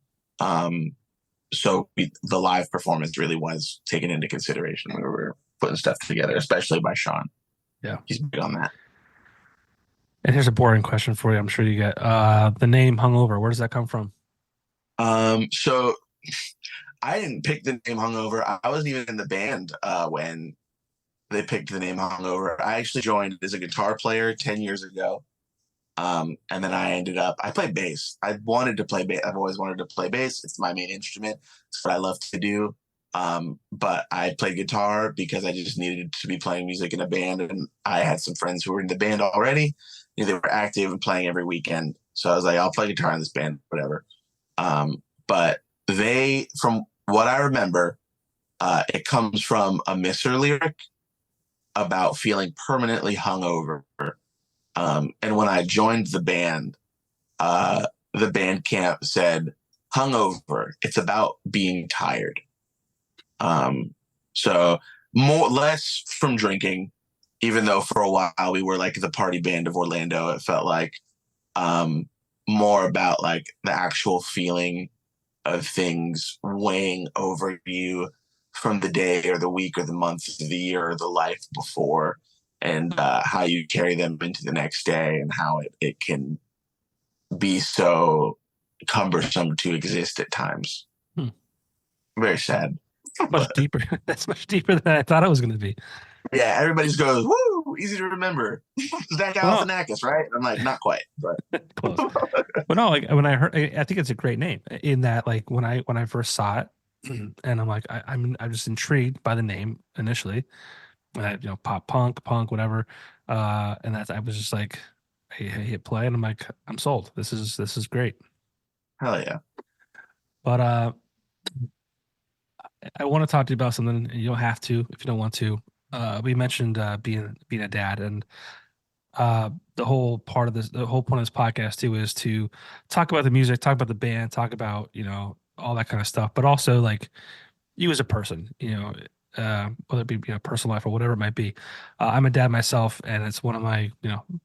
So the live performance really was taken into consideration when we were putting stuff together, especially by Sean. Yeah, he's big on that. And here's a boring question for you. I'm sure you get the name Hungover. Where does that come from? So I didn't pick the name Hungover. I wasn't even in the band when they picked the name Hungover. I actually joined as a guitar player 10 years ago. And then I played bass. I wanted to play bass. I've always wanted to play bass. It's my main instrument. It's what I love to do. But I played guitar because I just needed to be playing music in a band. And I had some friends who were in the band already. They were active and playing every weekend. So I was like, I'll play guitar in this band, whatever. But from what I remember, it comes from a Misser lyric about feeling permanently hungover. And when I joined the band camp said, hungover, it's about being tired. So less from drinking, even though for a while we were like the party band of Orlando. It felt like more about like the actual feeling of things weighing over you from the day or the week or the month of the year or the life before, and how you carry them into the next day, and how it can be so cumbersome to exist at times. Very sad. Much deeper. That's much deeper than I thought it was going to be. Yeah, everybody just goes, woo, easy to remember. Zach Galifianakis, right? I'm like, not quite, but close. But no, like when I heard, I think it's a great name. In that, like when I first saw it, and I'm like, I'm just intrigued by the name initially. Pop punk, whatever. And I was just like, I hit play, and I'm like, I'm sold. This is great. Hell yeah. But I want to talk to you about something. You don't have to if you don't want to. We mentioned being a dad, and the whole point of this podcast too is to talk about the music, talk about the band, talk about all that kind of stuff, but also like you as a person, whether it be personal life or whatever it might be. I'm a dad myself, and it's one of my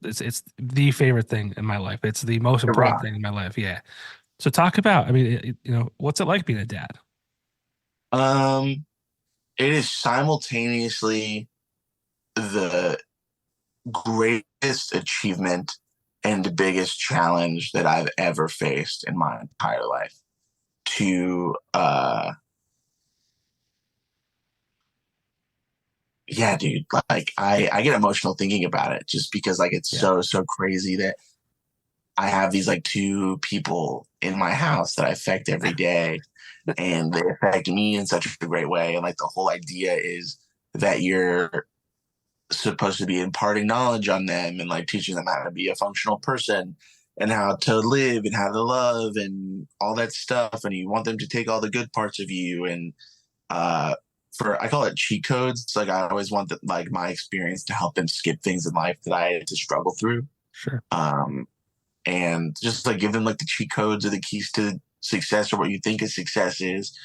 it's the favorite thing in my life. It's the most important thing in my life. Yeah. So talk about, I mean, what's it like being a dad? It is simultaneously the greatest achievement and the biggest challenge that I've ever faced in my entire life. Yeah, dude, like I get emotional thinking about it, just because like it's so crazy that I have these like two people in my house that I affect every day, and they affect me in such a great way. And like the whole idea is that you're supposed to be imparting knowledge on them and like teaching them how to be a functional person and how to live and how to love and all that stuff. And you want them to take all the good parts of you. And I call it cheat codes. Like I always want like my experience to help them skip things in life that I had to struggle through. Sure. And just like give them like the cheat codes or the keys to success, or what you think a success is.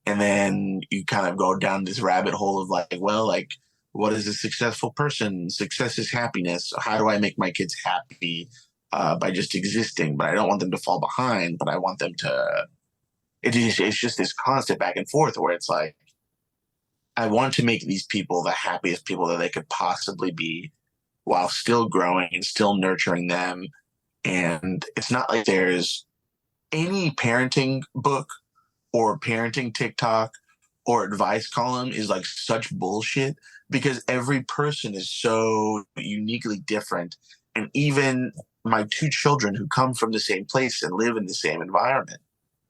And then you kind of go down this rabbit hole of like, well, like, what is a successful person? Success is happiness. How do I make my kids happy by just existing? But I don't want them to fall behind, but I want them to, it's just this constant back and forth where it's like, I want to make these people the happiest people that they could possibly be while still growing and still nurturing them. And it's not like there's any parenting book or parenting TikTok or advice column is like such bullshit, because every person is so uniquely different. And even my two children who come from the same place and live in the same environment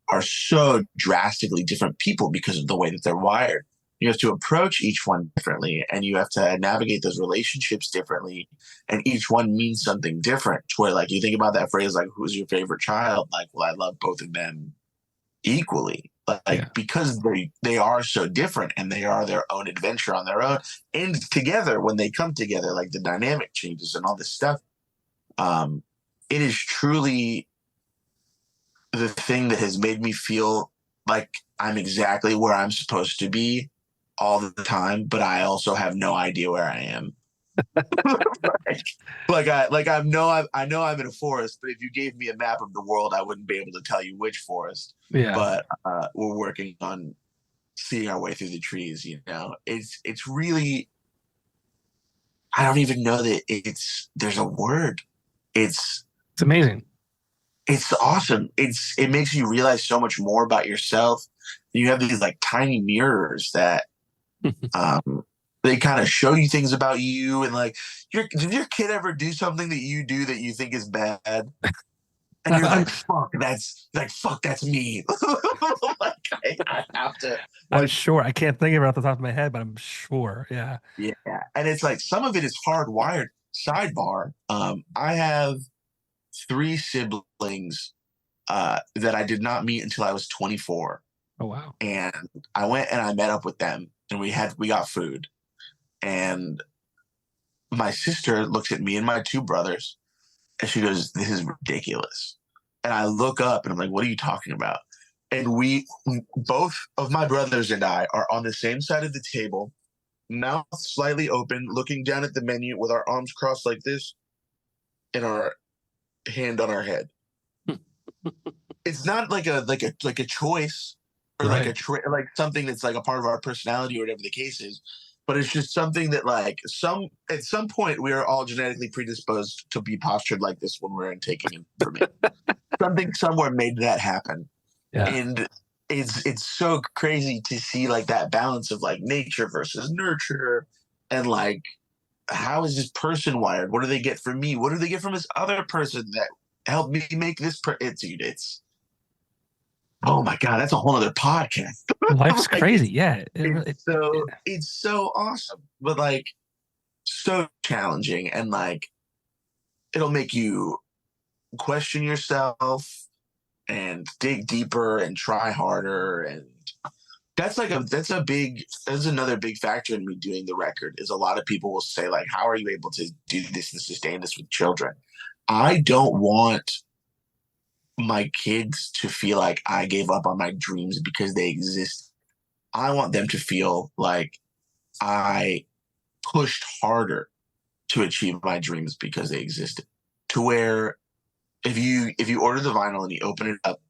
are so drastically different people because of the way that they're wired. You have to approach each one differently, and you have to navigate those relationships differently. And each one means something different. Where like you think about that phrase, like, who's your favorite child? Like, well, I love both of them equally. Because they are so different, and they are their own adventure on their own. And together, when they come together, like the dynamic changes and all this stuff. It is truly the thing that has made me feel like I'm exactly where I'm supposed to be all the time, but I also have no idea where I am. I know I'm in a forest, but if you gave me a map of the world, I wouldn't be able to tell you which forest. Yeah. But we're working on seeing our way through the trees. It's really, I don't even know that there's a word. It's amazing. It's awesome. It makes you realize so much more about yourself. You have these like tiny mirrors that They kind of show you things about you, and like, did your kid ever do something that you do that you think is bad? And you're I'm like, fuck, that's me. Like, I have to, I'm like, sure. I can't think of it off the top of my head, but I'm sure. Yeah. yeah. And it's like some of it is hardwired. Sidebar, I have three siblings that I did not meet until I was 24. Oh wow. And I went and I met up with them, and we got food. And my sister looks at me and my two brothers, and she goes, "This is ridiculous." And I look up and I'm like, "What are you talking about?" And both of my brothers and I are on the same side of the table, mouth slightly open, looking down at the menu with our arms crossed like this and our hand on our head. It's not like a choice or like Right. like something that's like a part of our personality or whatever the case is, but it's just something that like at some point we are all genetically predisposed to be postured like this when we're taking information. Something somewhere made that happen. Yeah. And it's so crazy to see like that balance of like nature versus nurture, and like, how is this person wired? What do they get from me? What do they get from this other person that helped me make this it's oh my god, that's a whole other podcast. Life's Like, crazy. Yeah. it's so awesome, but like so challenging, and like it'll make you question yourself and dig deeper and try harder. And that's another big factor in me doing the record. Is a lot of people will say like, how are you able to do this and sustain this with children? I don't want my kids to feel like I gave up on my dreams because they exist. I want them to feel like I pushed harder to achieve my dreams because they existed. To where if you order the vinyl and you open it up,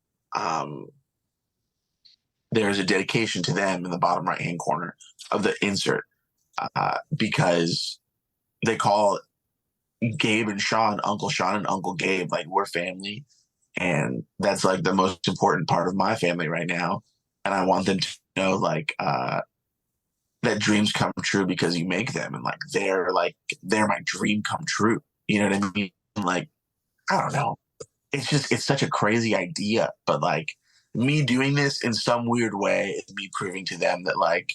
there's a dedication to them in the bottom right hand corner of the insert, because they call Gabe and Sean Uncle Sean and Uncle Gabe. Like, we're family, and that's like the most important part of my family right now. And I want them to know like that dreams come true because you make them, and like they're my dream come true. You know what I mean? Like, I don't know. It's such a crazy idea, but like me doing this in some weird way is me proving to them that like,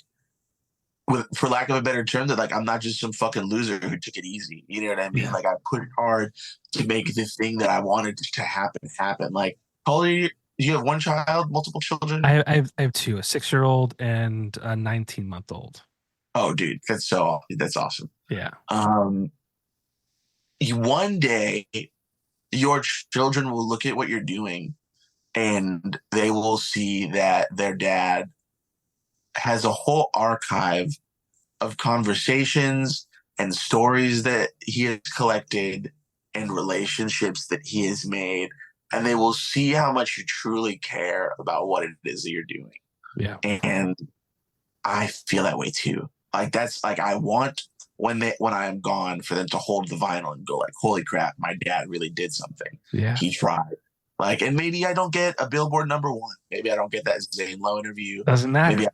for lack of a better term, that like I'm not just some fucking loser who took it easy. You know what I mean? Yeah. Like, I put it hard to make this thing that I wanted to happen. Like, how old are you? Do you have one child, multiple children? I have two, a 6-year-old and a 19-month-old. Oh, dude, that's awesome. Yeah. One day your children will look at what you're doing and they will see that their dad has a whole archive of conversations and stories that he has collected and relationships that he has made, and they will see how much you truly care about what it is that you're doing. Yeah. And I feel that way too. Like, that's like, I want when I am gone for them to hold the vinyl and go like, holy crap, my dad really did something. Yeah. He tried. Like, and maybe I don't get a Billboard #1. Maybe I don't get that Zane Lowe interview. Doesn't matter.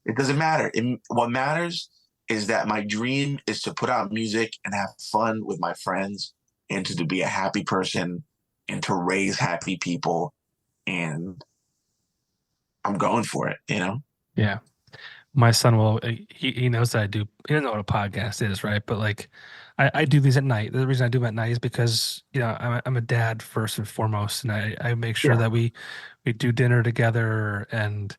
It doesn't matter. What matters is that my dream is to put out music and have fun with my friends, and to be a happy person and to raise happy people. And I'm going for it, you know? Yeah. My son will, he knows that I do, he doesn't know what a podcast is, right? But like, I do these at night. The reason I do them at night is because, you know, I'm a dad first and foremost. And I make sure that we do dinner together, and,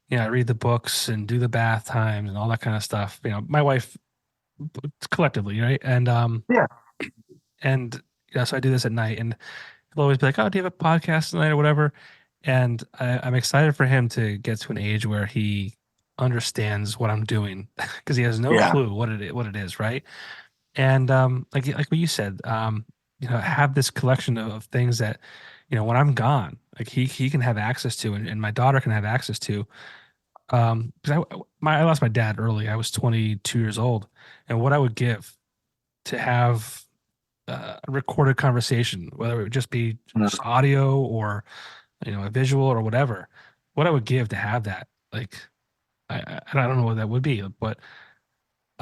you know, I read the books and do the bath times and all that kind of stuff. You know, my wife collectively, right? And, Yeah. and, yeah, so I do this at night, and he'll always be like, oh, do you have a podcast tonight or whatever? And I'm excited for him to get to an age where he understands what I'm doing, because he has no clue what it is, right? And like what you said, you know, have this collection of things that, you know, when I'm gone, like he can have access to, and my daughter can have access to. Because I lost my dad early. I was 22 years old, and what I would give to have a recorded conversation, whether it would just be just audio or, you know, a visual or whatever, what I would give to have that, like, I don't know what that would be, but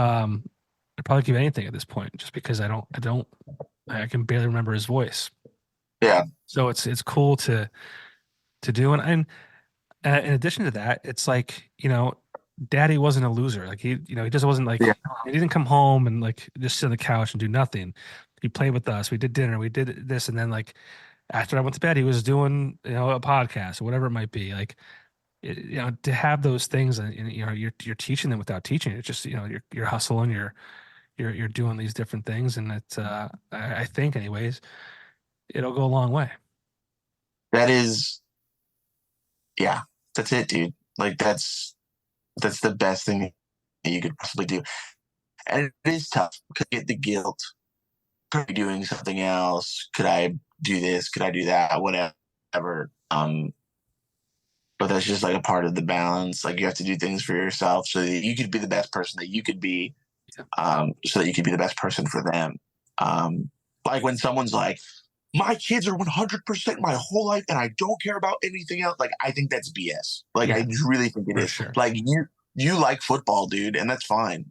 I'd probably give anything at this point, just because I can barely remember his voice. Yeah. So it's cool to do, and in addition to that, it's like, Daddy wasn't a loser. Like he just wasn't like Yeah. he didn't come home and like just sit on the couch and do nothing. He played with us. We did dinner. We did this, and then like after I went to bed, he was doing a podcast or whatever it might be. Like to have those things, and you're teaching them without teaching. It's just you're hustling, you're doing these different things, and I think anyways, it'll go a long way. That is, yeah, that's it, dude. Like that's the best thing that you could possibly do. And it is tough because you get the guilt. Could I be doing something else? Could I do this? Could I do that? Whatever. But that's just like a part of the balance. Like you have to do things for yourself so that you could be the best person that you could be, so that you could be the best person for them. Like when someone's like, my kids are 100% my whole life and I don't care about anything else. Like, I think that's BS. Like, Yeah, I really think it for is. sure. Like, you like football, dude, and that's fine.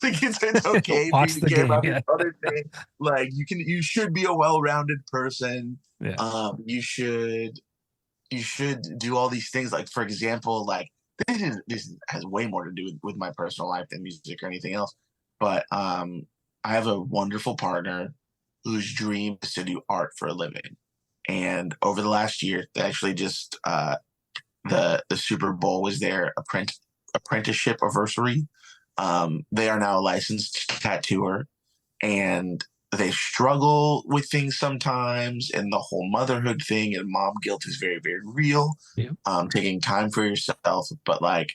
Like, it's okay for Watch you the to care game. about Yeah. these other things. Like, you should be a well-rounded person. Yeah. You should do all these things. Like, for example, like this has way more to do with my personal life than music or anything else. But I have a wonderful partner whose dream is to do art for a living. And over the last year, they actually just the Super Bowl was their apprenticeship anniversary. They are now a licensed tattooer, and they struggle with things sometimes, and the whole motherhood thing and mom guilt is very, very real. Yeah. Taking time for yourself, but like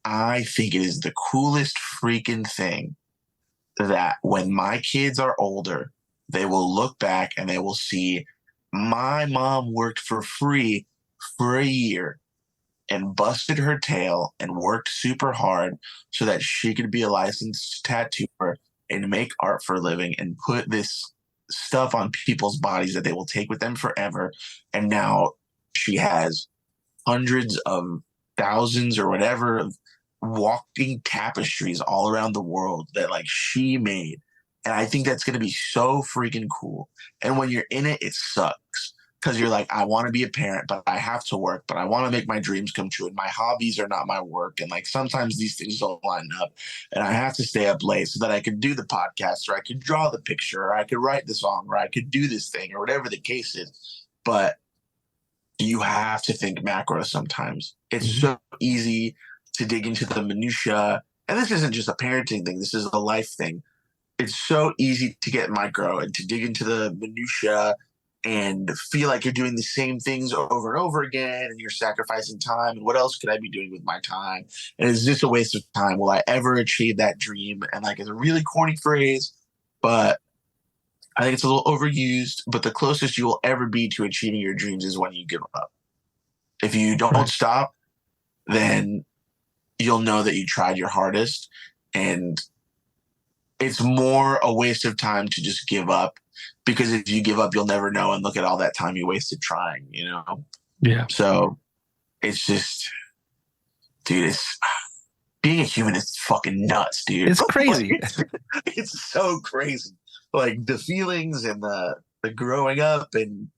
I think it is the coolest freaking thing that when my kids are older, they will look back and they will see my mom worked for free for a year and busted her tail and worked super hard so that she could be a licensed tattooer and make art for a living and put this stuff on people's bodies that they will take with them forever. And now she has hundreds of thousands or whatever of walking tapestries all around the world that like she made. And I think that's going to be so freaking cool. And when you're in it, it sucks because you're like, I want to be a parent, but I have to work, but I want to make my dreams come true. And my hobbies are not my work. And like sometimes these things don't line up. And I have to stay up late so that I could do the podcast or I could draw the picture or I could write the song or I could do this thing or whatever the case is. But you have to think macro sometimes. It's so easy to dig into the minutia. And this isn't just a parenting thing. This is a life thing. It's so easy to get micro and to dig into the minutia and feel like you're doing the same things over and over again and you're sacrificing time. And what else could I be doing with my time? And is this a waste of time? Will I ever achieve that dream? And like, it's a really corny phrase, but I think it's a little overused. But the closest you will ever be to achieving your dreams is when you give up. If you don't stop, then you'll know that you tried your hardest. And it's more a waste of time to just give up, because if you give up, you'll never know. And look at all that time you wasted trying, Yeah. So it's just, dude, being a human is fucking nuts, dude. It's crazy. It's so crazy. Like the feelings and the growing up and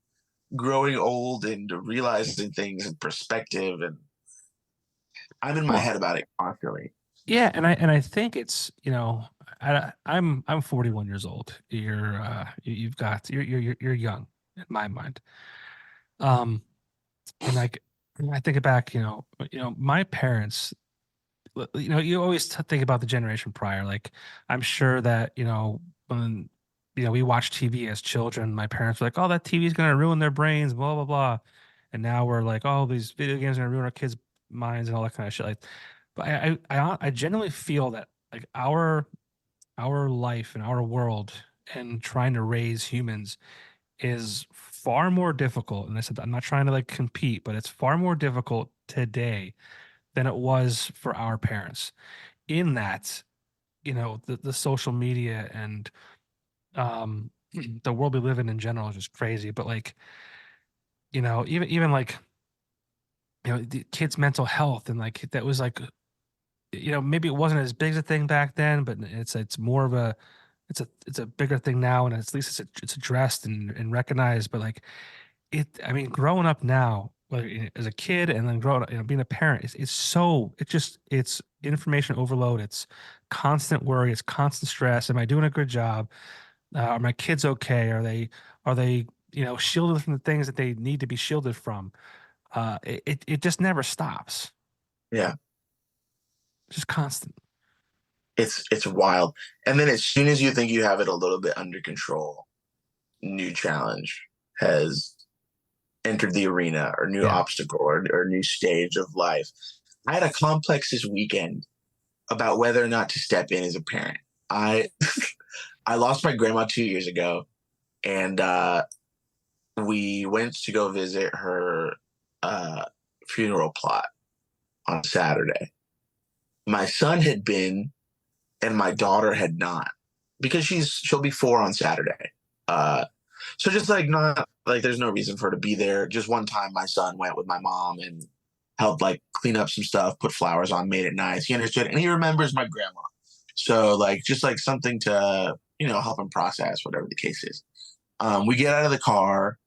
growing old and realizing things in perspective. And I'm in my head about it constantly. Yeah, and I think it's I'm 41 years old. You're young in my mind. And like I think back, my parents. You always think about the generation prior. Like I'm sure that when we watched TV as children, my parents were like, "Oh, that TV is gonna ruin their brains," blah blah blah. And now we're like, "Oh, these video games are gonna ruin our kids' minds and all that kind of shit." Like, but I genuinely feel that like our life and our world and trying to raise humans is far more difficult. And I said I'm not trying to like compete, but it's far more difficult today than it was for our parents. In that, the social media and the world we live in general is just crazy. But like, even like the kids' mental health and like that was like maybe it wasn't as big as a thing back then, but it's more of a it's a bigger thing now, and at least it's addressed and recognized. But like I mean, growing up now, like as a kid, and then growing up, being a parent, it's information overload. It's constant worry. It's constant stress. Am I doing a good job? Are my kids okay? Are they shielded from the things that they need to be shielded from? It just never stops. Yeah. Just constant. It's wild. And then as soon as you think you have it a little bit under control, new challenge has entered the arena, or new obstacle, or new stage of life. I had a complex this weekend about whether or not to step in as a parent. I I lost my grandma 2 years ago, and we went to go visit her funeral plot on Saturday. My son had been, and my daughter had not, because she'll be 4 on Saturday. So just like, not like, there's no reason for her to be there. Just one time my son went with my mom and helped like clean up some stuff, put flowers on, made it nice. He understood, and he remembers my grandma. So like, just like something to, help him process whatever the case is. We get out of the car,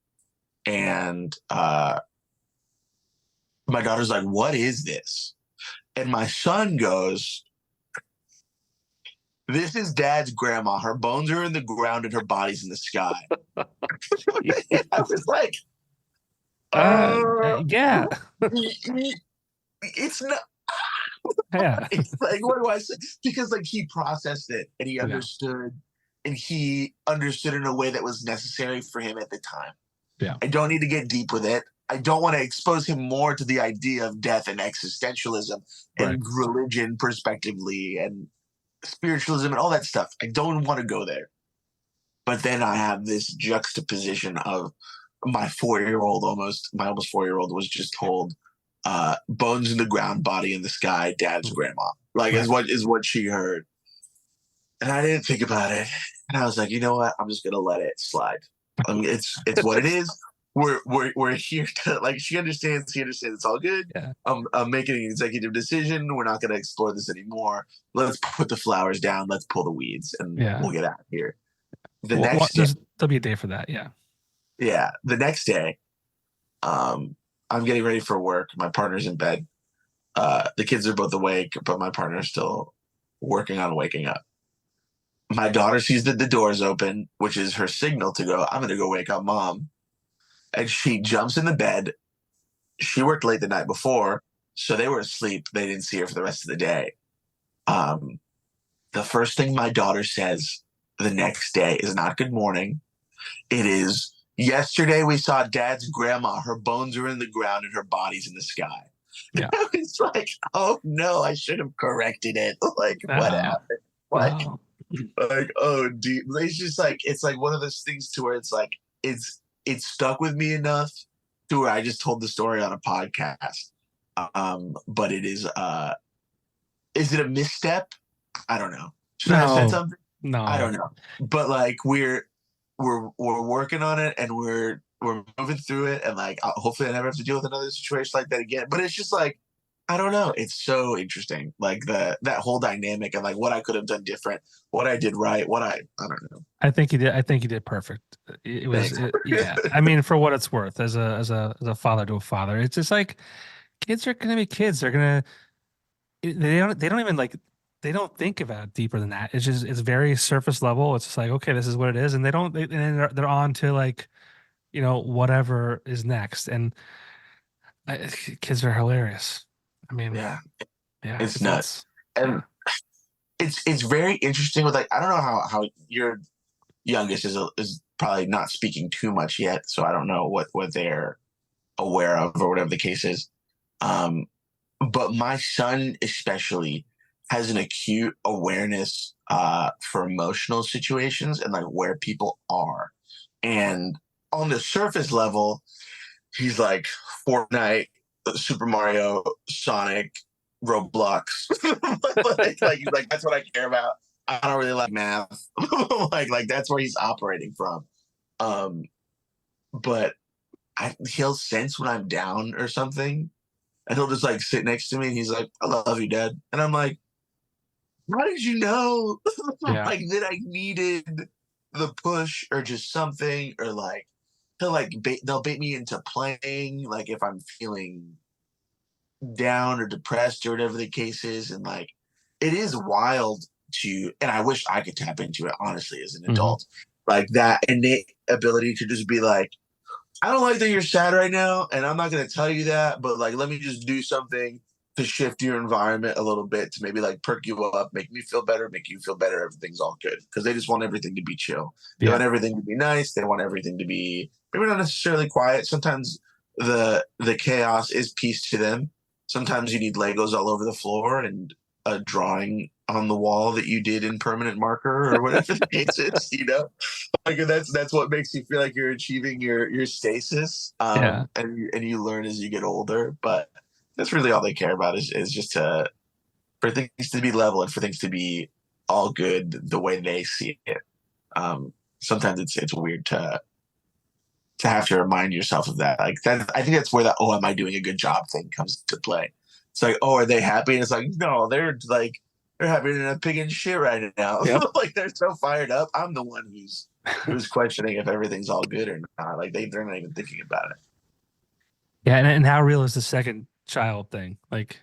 and my daughter's like, "What is this?" And my son goes, "This is Dad's grandma. Her bones are in the ground and her body's in the sky." I was like, yeah. It's not. Yeah. It's like, what do I say? Because like, he processed it, and he understood, and he understood in a way that was necessary for him at the time. Yeah. I don't need to get deep with it. I don't want to expose him more to the idea of death and existentialism and religion prospectively and spiritualism and all that stuff. I don't want to go there. But then I have this juxtaposition of my almost 4-year-old was just told, bones in the ground, body in the sky, Dad's grandma. Like, is what she heard. And I didn't think about it. And I was like, you know what? I'm just gonna let it slide. I mean, it's what it is. We're here to, like, she understands. He understands. It's all good. Yeah. I'm making an executive decision. We're not gonna explore this anymore. Let's put the flowers down. Let's pull the weeds, and we'll get out of here. There'll be a day for that. Yeah. Yeah. The next day, I'm getting ready for work. My partner's in bed. The kids are both awake, but my partner's still working on waking up. My daughter sees that the door's open, which is her signal to go, I'm going to go wake up Mom. And she jumps in the bed. She worked late the night before, so they were asleep. They didn't see her for the rest of the day. The first thing my daughter says the next day is not good morning. It is, yesterday we saw Dad's grandma. Her bones are in the ground and her body's in the sky. Yeah. It's like, oh no, I should have corrected it. Like, what happened? Like, deep. It's just like, it's like one of those things to where it's like, it's stuck with me enough to where I just told the story on a podcast. But it is it a misstep? I don't know. Should I have said something? No, I don't know. But like, we're working on it, and we're moving through it, and like, hopefully I never have to deal with another situation like that again. But it's just like, I don't know. It's so interesting, like that whole dynamic, and like what I could have done different, what I did right, I don't know. I think you did perfect. It was yeah. I mean, for what it's worth, as a father to a father, it's just like, kids are gonna be kids. They're gonna they don't even like, they don't think about it deeper than that. It's very surface level. It's just like, okay, this is what it is, and they're on to like, whatever is next. And kids are hilarious. I mean, yeah, it's nuts. And it's very interesting with, like, I don't know how your youngest is probably not speaking too much yet, so I don't know what they're aware of or whatever the case is. But my son especially has an acute awareness for emotional situations and like where people are. And on the surface level, he's like Fortnite, Super Mario, Sonic, Roblox. like he's like, that's what I care about. I don't really like math. like that's where he's operating from. But he'll sense when I'm down or something. and he'll just like sit next to me and he's like, I love you, Dad. And I'm like, how did you know Yeah. like that I needed the push or just something, or like he'll like they'll bait me into playing like if I'm feeling down or depressed or whatever the case is. And like it is wild to, and I wish I could tap into it honestly as an adult, like that innate ability to just be like, I don't like that you're sad right now, and I'm not going to tell you that, but like, let me just do something to shift your environment a little bit to maybe like perk you up, make me feel better, make you feel better. Everything's all good because they just want everything to be chill. They want everything to be nice. They want everything to be maybe not necessarily quiet. Sometimes the chaos is peace to them. Sometimes you need Legos all over the floor and a drawing on the wall that you did in permanent marker or whatever the case is, you know? Like that's what makes you feel like you're achieving your stasis. And you learn as you get older. But that's really all they care about is just for things to be level and for things to be all good the way they see it. Sometimes it's weird to have to remind yourself of that. Like that, I think that's where the "oh, am I doing a good job" thing comes to play. It's like, oh, are they happy? And it's like, no, they're happy in a pig in shit right now. Yep. Like they're so fired up. I'm the one who's questioning if everything's all good or not. Like they're not even thinking about it. Yeah, and how real is the second child thing? Like,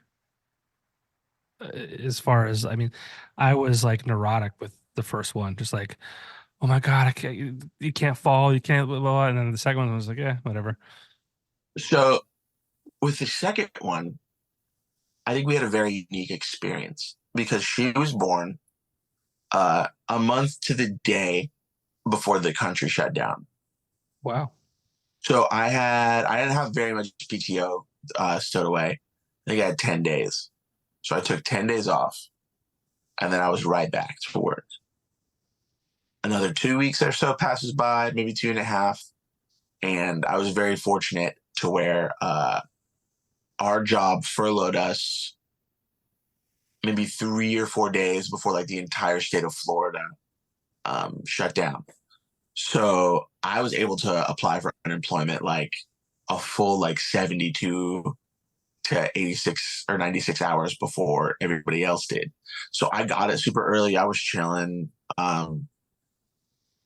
as far as, I mean, I was like neurotic with the first one, just like, oh my God, I can't, you can't fall, you can't, blah, blah. And then the second one was like, yeah, whatever. So with the second one, I think we had a very unique experience because she was born a month to the day before the country shut down. Wow. So I didn't have very much PTO stowed away. I think I had 10 days. So I took 10 days off and then I was right back to work. Another 2 weeks or so passes by, maybe 2.5. And I was very fortunate to where our job furloughed us maybe 3 or 4 days before like the entire state of Florida shut down. So I was able to apply for unemployment like a full like 72 to 86 or 96 hours before everybody else did. So I got it super early. I was chilling.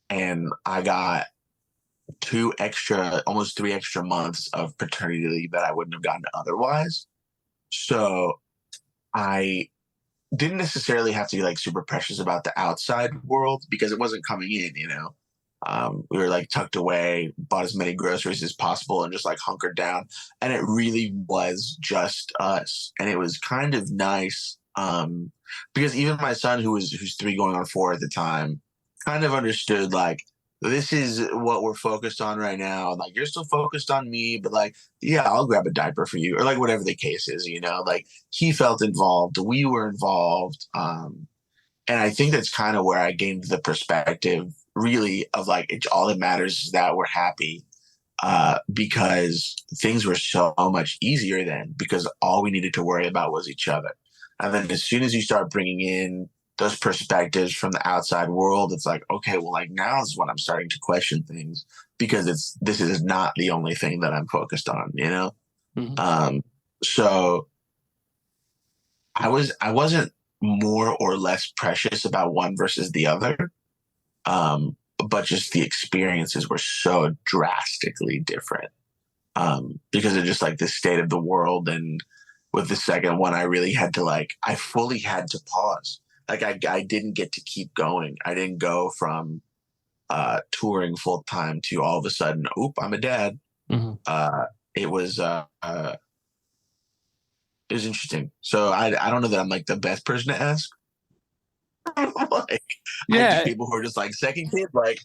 And I got almost 3 extra months of paternity leave that I wouldn't have gotten otherwise. So I didn't necessarily have to be like super precious about the outside world because it wasn't coming in, you know. We were like tucked away, bought as many groceries as possible and just like hunkered down. And it really was just us. And it was kind of nice because even my son, who's 3 going on 4 at the time, kind of understood like, this is what we're focused on right now. Like, you're still focused on me, but like, yeah, I'll grab a diaper for you, or like whatever the case is, you know, like he felt involved, we were involved. And I think that's kind of where I gained the perspective really of like, all that matters is that we're happy, because things were so much easier then because all we needed to worry about was each other. And then as soon as you start bringing in those perspectives from the outside world, it's like, okay, well, like now is when I'm starting to question things because this is not the only thing that I'm focused on, you know? Mm-hmm. So I wasn't more or less precious about one versus the other. But just the experiences were so drastically different, because of just like the state of the world. And with the second one, I really had to I fully had to pause. Like I didn't get to keep going. I didn't go from touring full time to all of a sudden, oop, I'm a dad. Mm-hmm. It was interesting. So I don't know that I'm like the best person to ask. Like, yeah, I people who are just like second kid, like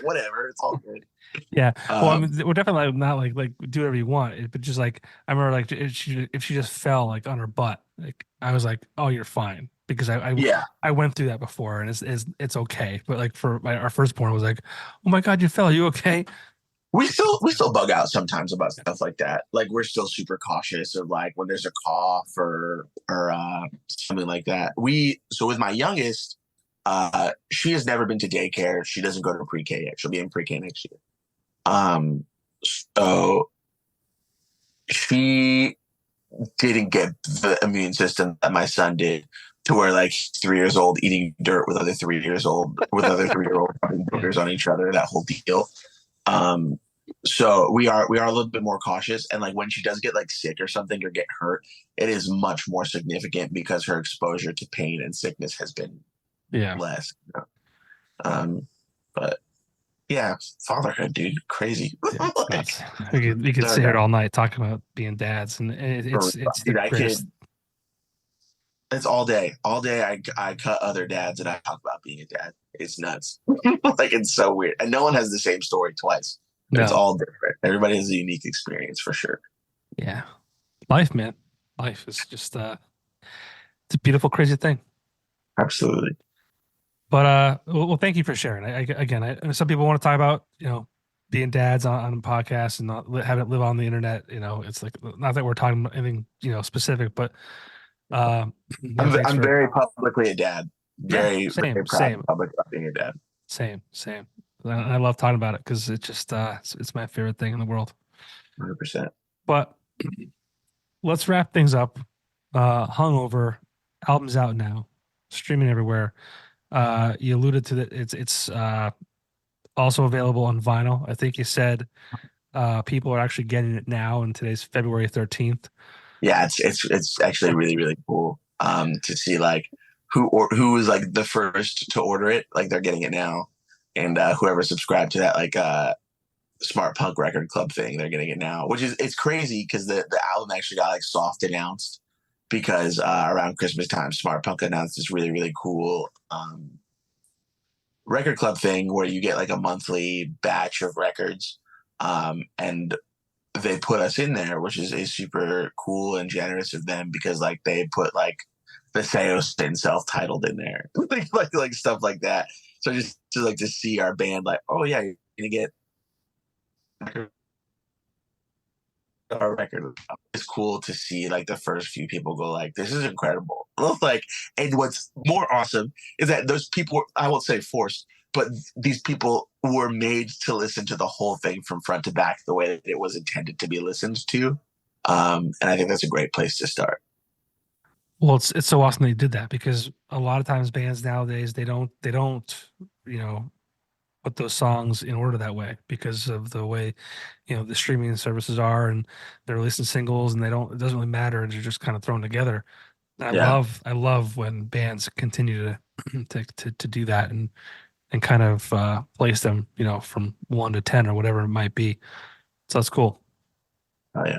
whatever, it's all good. Yeah, well, I mean, we're definitely not like do whatever you want, but just like I remember, like if she just fell like on her butt, like I was like, oh, you're fine, because I went through that before, and it's okay. But like for our firstborn was like, oh my God, you fell, are you okay? We still bug out sometimes about stuff like that. Like we're still super cautious of like when there's a cough or something like that. So with my youngest, she has never been to daycare. She doesn't go to pre-K yet. She'll be in pre-K next year. So she didn't get the immune system that my son did, to where like he's 3 years old eating dirt with other 3 year olds rubbing boogers on each other, that whole deal. So we are a little bit more cautious, and like when she does get like sick or something or get hurt, it is much more significant because her exposure to pain and sickness has been less. But yeah, fatherhood, dude, crazy. Yeah, we could sit here all night talking about being dads, and it's the greatest. It's all day. All day I cut other dads and I talk about being a dad. It's nuts. Like, it's so weird. And no one has the same story twice. No. It's all different. Everybody has a unique experience for sure. Yeah. Life, man. Life is just it's a beautiful, crazy thing. Absolutely. But well, thank you for sharing. Again, some people want to talk about, being dads on a podcast and not have it live on the internet. It's like, not that we're talking about anything, specific, but I'm very publicly a dad. Very proud publicly about being a dad. Same. I love talking about it because it's just it's my favorite thing in the world. 100%. But let's wrap things up. Hungover, album's out now, streaming everywhere. You alluded to that it's also available on vinyl. I think you said people are actually getting it now, and today's February 13th. Yeah, it's actually really, really cool to see like who was like the first to order it. Like, they're getting it now, and whoever subscribed to that like Smart Punk Record Club thing, they're getting it now. Which it's crazy because the album actually got like soft announced because around Christmas time, Smart Punk announced this really, really cool record club thing where you get like a monthly batch of records, and they put us in there, which is super cool and generous of them, because like they put like the Seosin self-titled in there, like stuff like that. So just to see our band, like, oh yeah, you're gonna get our record. It's cool to see like the first few people go like, this is incredible. Like, and what's more awesome is that those people, I won't say forced, but these people were made to listen to the whole thing from front to back the way that it was intended to be listened to. And I think that's a great place to start. Well, it's so awesome that you did that, because a lot of times bands nowadays, they don't, put those songs in order that way because of the way, the streaming services are, and they're releasing singles, and it doesn't really matter. They're just kind of thrown together. And I love when bands continue to do that and kind of place them, from 1 to 10 or whatever it might be. So that's cool. Oh yeah.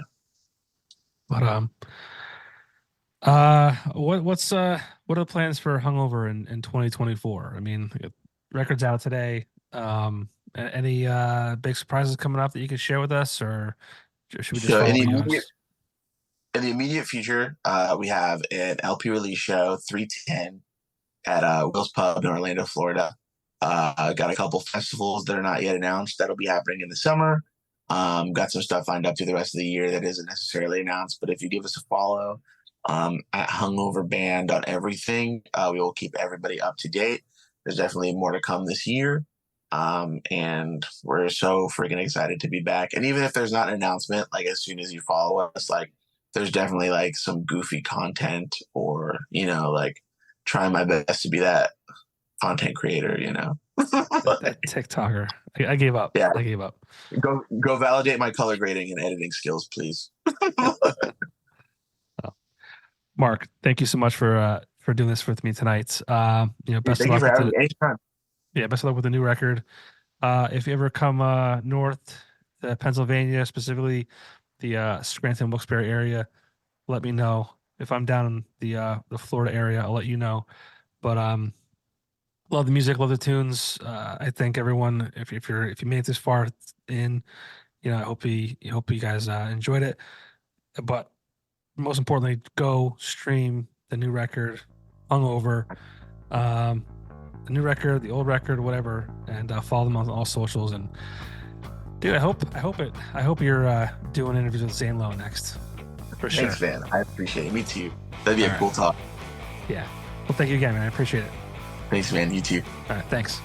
But what are the plans for Hungover in 2024? I mean, records out today. Any big surprises coming up that you could share with us, or should we just follow in the immediate future, we have an LP release show, 310, at Will's Pub in Orlando, Florida. Got a couple festivals that are not yet announced that'll be happening in the summer. Got some stuff lined up through the rest of the year that isn't necessarily announced, but if you give us a follow at Hungover Band on everything, we will keep everybody up to date. There's definitely more to come this year. And we're so freaking excited to be back. And even if there's not an announcement, like as soon as you follow us, like there's definitely like some goofy content, or, like trying my best to be that content creator, that TikToker. I gave up. Yeah. I gave up. Go validate my color grading and editing skills, please. Mark, thank you so much for doing this with me tonight. Best of luck. Best of luck with the new record. If you ever come north to Pennsylvania, specifically the Scranton, Wilkes-Barre area, let me know. If I'm down in the Florida area, I'll let you know. But love the music, love the tunes. I thank everyone. If you made it this far in, I hope you guys enjoyed it. But most importantly, go stream the new record, Hungover. The new record, the old record, whatever, and follow them on all socials. And dude, I hope you're doing interviews with Zane Lowe next, for sure. Thanks, man. I appreciate it. Me too. That'd be a cool talk. Yeah. Well, thank you again, man. I appreciate it. Thanks, man. You too. All right. Thanks.